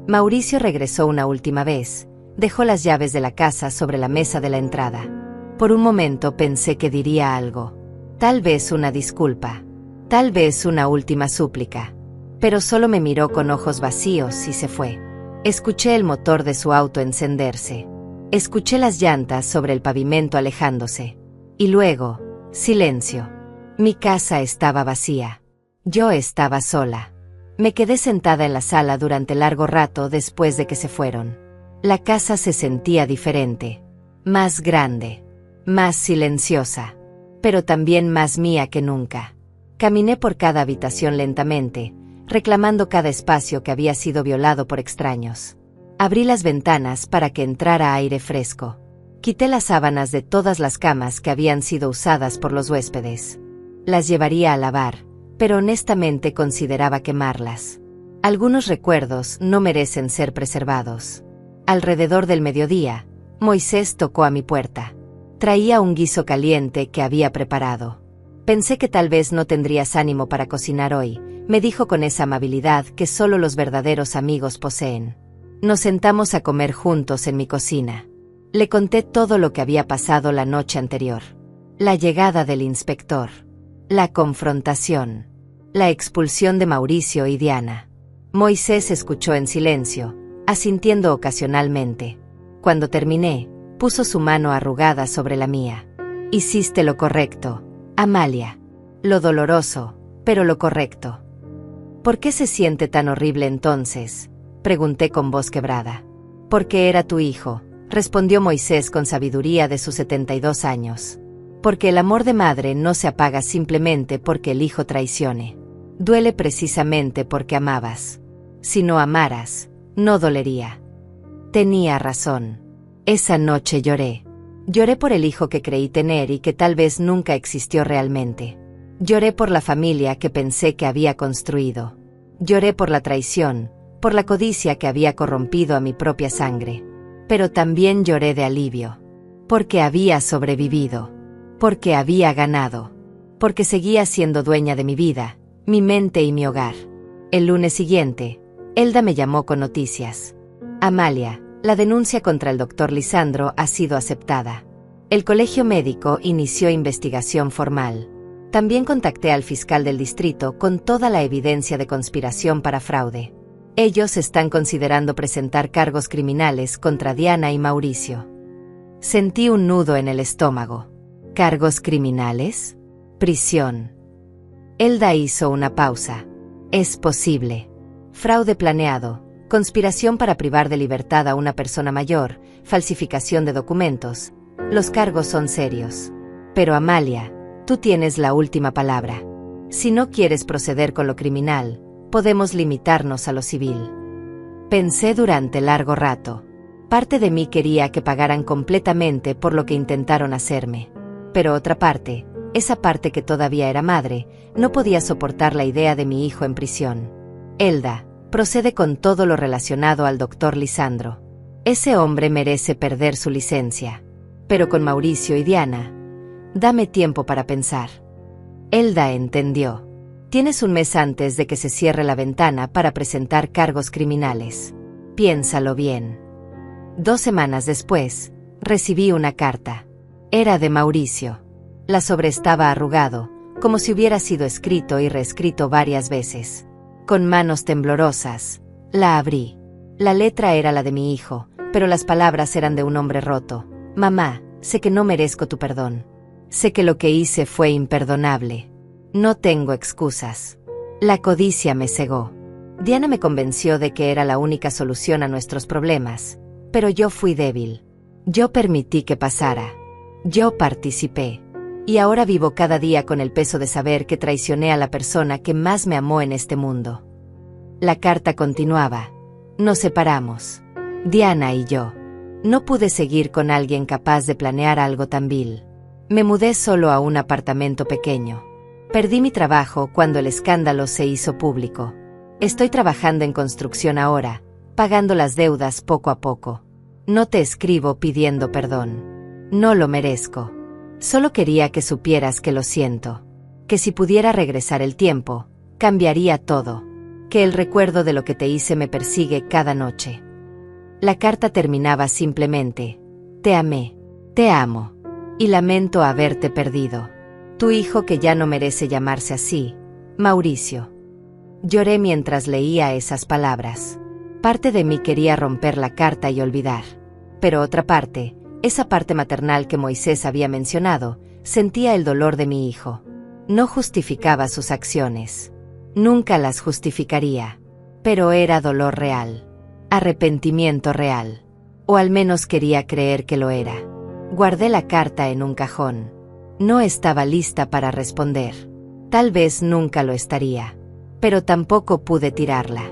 Mauricio regresó una última vez, dejó las llaves de la casa sobre la mesa de la entrada. Por un momento pensé que diría algo. Tal vez una disculpa. Tal vez una última súplica. Pero solo me miró con ojos vacíos y se fue. Escuché el motor de su auto encenderse. Escuché las llantas sobre el pavimento alejándose. Y luego, silencio. Mi casa estaba vacía. Yo estaba sola. Me quedé sentada en la sala durante largo rato después de que se fueron. La casa se sentía diferente. Más grande. Más silenciosa. Pero también más mía que nunca. Caminé por cada habitación lentamente, reclamando cada espacio que había sido violado por extraños. Abrí las ventanas para que entrara aire fresco. Quité las sábanas de todas las camas que habían sido usadas por los huéspedes. Las llevaría a lavar, pero honestamente consideraba quemarlas. Algunos recuerdos no merecen ser preservados. Alrededor del mediodía, Moisés tocó a mi puerta. Traía un guiso caliente que había preparado. Pensé que tal vez no tendrías ánimo para cocinar hoy, me dijo con esa amabilidad que solo los verdaderos amigos poseen. Nos sentamos a comer juntos en mi cocina. Le conté todo lo que había pasado la noche anterior. La llegada del inspector. La confrontación. La expulsión de Mauricio y Diana. Moisés escuchó en silencio, asintiendo ocasionalmente. Cuando terminé, puso su mano arrugada sobre la mía. Hiciste lo correcto, Amalia. Lo doloroso, pero lo correcto. ¿Por qué se siente tan horrible entonces?, pregunté con voz quebrada. Porque era tu hijo, respondió Moisés con sabiduría de sus 72 años. Porque el amor de madre no se apaga simplemente porque el hijo traicione. Duele precisamente porque amabas. Si no amaras, no dolería. Tenía razón. Esa noche lloré. Lloré por el hijo que creí tener y que tal vez nunca existió realmente. Lloré por la familia que pensé que había construido. Lloré por la traición, por la codicia que había corrompido a mi propia sangre. Pero también lloré de alivio. Porque había sobrevivido. Porque había ganado. Porque seguía siendo dueña de mi vida, mi mente y mi hogar. El lunes siguiente, Elda me llamó con noticias. Amalia, la denuncia contra el doctor Lisandro ha sido aceptada. El colegio médico inició investigación formal. También contacté al fiscal del distrito con toda la evidencia de conspiración para fraude. Ellos están considerando presentar cargos criminales contra Diana y Mauricio. Sentí un nudo en el estómago. ¿Cargos criminales? Prisión. Elda hizo una pausa. Es posible. Fraude planeado, conspiración para privar de libertad a una persona mayor, falsificación de documentos. Los cargos son serios. Pero Amalia, tú tienes la última palabra. Si no quieres proceder con lo criminal, podemos limitarnos a lo civil. Pensé durante largo rato. Parte de mí quería que pagaran completamente por lo que intentaron hacerme. Pero otra parte, esa parte que todavía era madre, no podía soportar la idea de mi hijo en prisión. Elda, procede con todo lo relacionado al doctor Lisandro. Ese hombre merece perder su licencia. Pero con Mauricio y Diana, dame tiempo para pensar. Elda entendió. Tienes un mes antes de que se cierre la ventana para presentar cargos criminales. Piénsalo bien. 2 semanas después, recibí una carta. Era de Mauricio. La sobre estaba arrugado, como si hubiera sido escrito y reescrito varias veces. Con manos temblorosas, la abrí. La letra era la de mi hijo, pero las palabras eran de un hombre roto. Mamá, sé que no merezco tu perdón. Sé que lo que hice fue imperdonable. No tengo excusas. La codicia me cegó. Diana me convenció de que era la única solución a nuestros problemas, pero yo fui débil. Yo permití que pasara. Yo participé. Y ahora vivo cada día con el peso de saber que traicioné a la persona que más me amó en este mundo. La carta continuaba. Nos separamos. Diana y yo. No pude seguir con alguien capaz de planear algo tan vil. Me mudé solo a un apartamento pequeño. Perdí mi trabajo cuando el escándalo se hizo público. Estoy trabajando en construcción ahora, pagando las deudas poco a poco. No te escribo pidiendo perdón. No lo merezco. Solo quería que supieras que lo siento. Que si pudiera regresar el tiempo, cambiaría todo. que el recuerdo de lo que te hice me persigue cada noche. La carta terminaba simplemente: te amé, te amo, y lamento haberte perdido. Tu hijo que ya no merece llamarse así, Mauricio. Lloré mientras leía esas palabras. Parte de mí quería romper la carta y olvidar. Pero otra parte, esa parte maternal que Moisés había mencionado, sentía el dolor de mi hijo. No justificaba sus acciones. Nunca las justificaría. Pero era dolor real. Arrepentimiento real. O al menos quería creer que lo era. Guardé la carta en un cajón. No estaba lista para responder. Tal vez nunca lo estaría. Pero tampoco pude tirarla.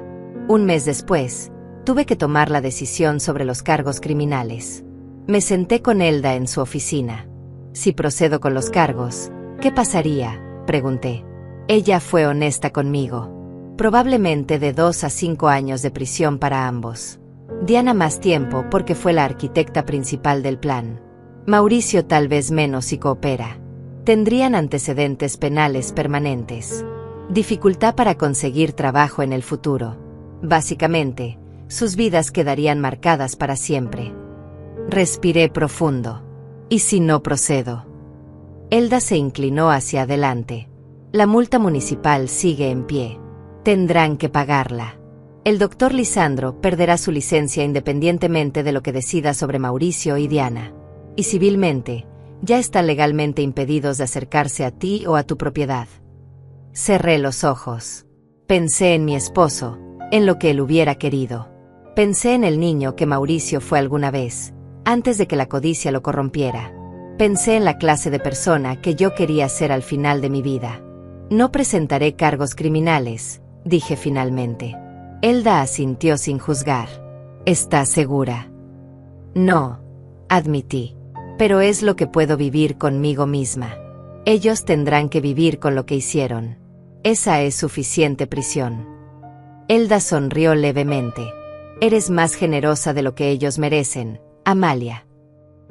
Un mes después, tuve que tomar la decisión sobre los cargos criminales. Me senté con Elda en su oficina. Si procedo con los cargos, ¿qué pasaría?, pregunté. Ella fue honesta conmigo. Probablemente de 2 a 5 años de prisión para ambos. Diana más tiempo porque fue la arquitecta principal del plan. Mauricio tal vez menos si coopera. Tendrían antecedentes penales permanentes. Dificultad para conseguir trabajo en el futuro. Básicamente, sus vidas quedarían marcadas para siempre. Respiré profundo. ¿Y si no procedo? Elda se inclinó hacia adelante. La multa municipal sigue en pie. Tendrán que pagarla. El doctor Lisandro perderá su licencia independientemente de lo que decida sobre Mauricio y Diana. Y civilmente, ya están legalmente impedidos de acercarse a ti o a tu propiedad. Cerré los ojos. Pensé en mi esposo, en lo que él hubiera querido. Pensé en el niño que Mauricio fue alguna vez, antes de que la codicia lo corrompiera. Pensé en la clase de persona que yo quería ser al final de mi vida. No presentaré cargos criminales, dije finalmente. Elda asintió sin juzgar. ¿Estás segura? No, admití. Pero es lo que puedo vivir conmigo misma. Ellos tendrán que vivir con lo que hicieron. Esa es suficiente prisión. Elda sonrió levemente. Eres más generosa de lo que ellos merecen, Amalia.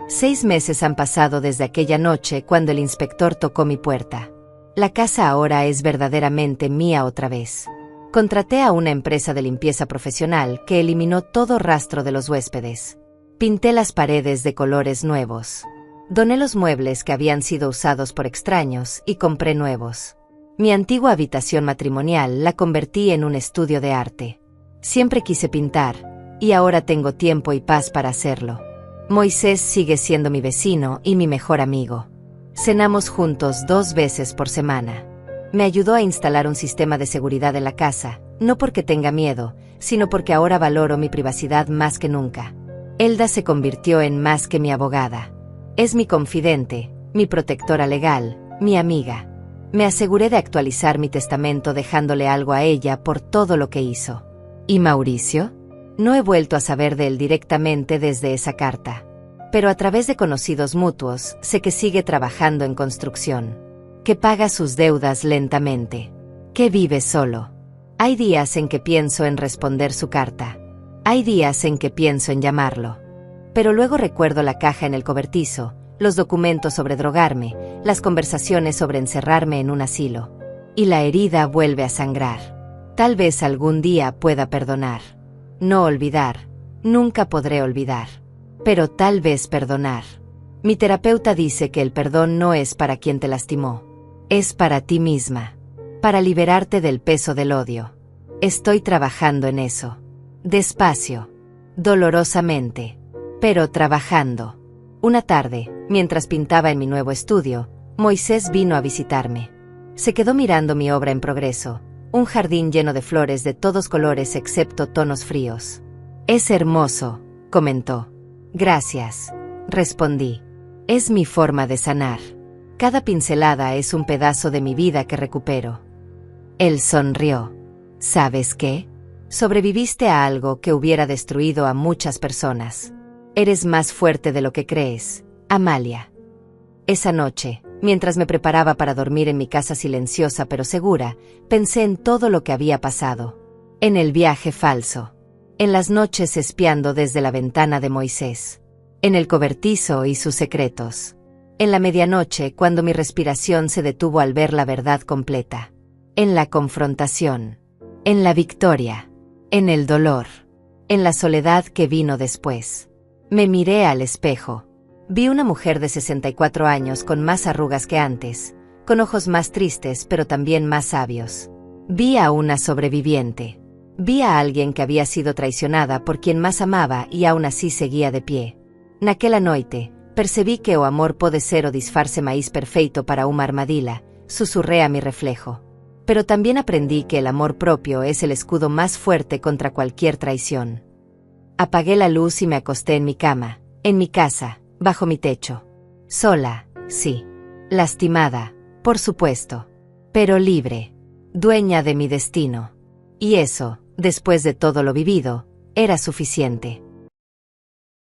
6 meses han pasado desde aquella noche cuando el inspector tocó mi puerta. La casa ahora es verdaderamente mía otra vez. Contraté a una empresa de limpieza profesional que eliminó todo rastro de los huéspedes. Pinté las paredes de colores nuevos. Doné los muebles que habían sido usados por extraños y compré nuevos. Mi antigua habitación matrimonial la convertí en un estudio de arte. Siempre quise pintar, y ahora tengo tiempo y paz para hacerlo. Moisés sigue siendo mi vecino y mi mejor amigo. Cenamos juntos 2 veces por semana. Me ayudó a instalar un sistema de seguridad en la casa, no porque tenga miedo, sino porque ahora valoro mi privacidad más que nunca. Elda se convirtió en más que mi abogada. Es mi confidente, mi protectora legal, mi amiga. Me aseguré de actualizar mi testamento dejándole algo a ella por todo lo que hizo. ¿Y Mauricio? No he vuelto a saber de él directamente desde esa carta. Pero a través de conocidos mutuos, sé que sigue trabajando en construcción. Que paga sus deudas lentamente. Que vive solo. Hay días en que pienso en responder su carta. Hay días en que pienso en llamarlo. Pero luego recuerdo la caja en el cobertizo, los documentos sobre drogarme, las conversaciones sobre encerrarme en un asilo. Y la herida vuelve a sangrar. Tal vez algún día pueda perdonar. No olvidar. Nunca podré olvidar. Pero tal vez perdonar. Mi terapeuta dice que el perdón no es para quien te lastimó. Es para ti misma. Para liberarte del peso del odio. Estoy trabajando en eso. Despacio. Dolorosamente. Pero trabajando. Una tarde, mientras pintaba en mi nuevo estudio, Moisés vino a visitarme. Se quedó mirando mi obra en progreso, un jardín lleno de flores de todos colores excepto tonos fríos. Es hermoso, comentó. Gracias, respondí. Es mi forma de sanar. Cada pincelada es un pedazo de mi vida que recupero. Él sonrió. ¿Sabes qué? Sobreviviste a algo que hubiera destruido a muchas personas. Eres más fuerte de lo que crees, Amalia. Esa noche, mientras me preparaba para dormir en mi casa silenciosa pero segura, pensé en todo lo que había pasado. En el viaje falso. En las noches espiando desde la ventana de Moisés. En el cobertizo y sus secretos. En la medianoche cuando mi respiración se detuvo al ver la verdad completa. En la confrontación. en la victoria, en el dolor, en la soledad que vino después. Me miré al espejo. Vi una mujer de 64 años con más arrugas que antes, con ojos más tristes pero también más sabios. Vi a una sobreviviente. Vi a alguien que había sido traicionada por quien más amaba y aún así seguía de pie. Naquela noite, percebí que o amor pode ser o disfarce maíz perfeito para una armadilha, susurré a mi reflejo. Pero también aprendí que el amor propio es el escudo más fuerte contra cualquier traición. Apagué la luz y me acosté en mi cama, en mi casa, bajo mi techo. Sola, sí. Lastimada, por supuesto. Pero libre. Dueña de mi destino. Y eso, después de todo lo vivido, era suficiente.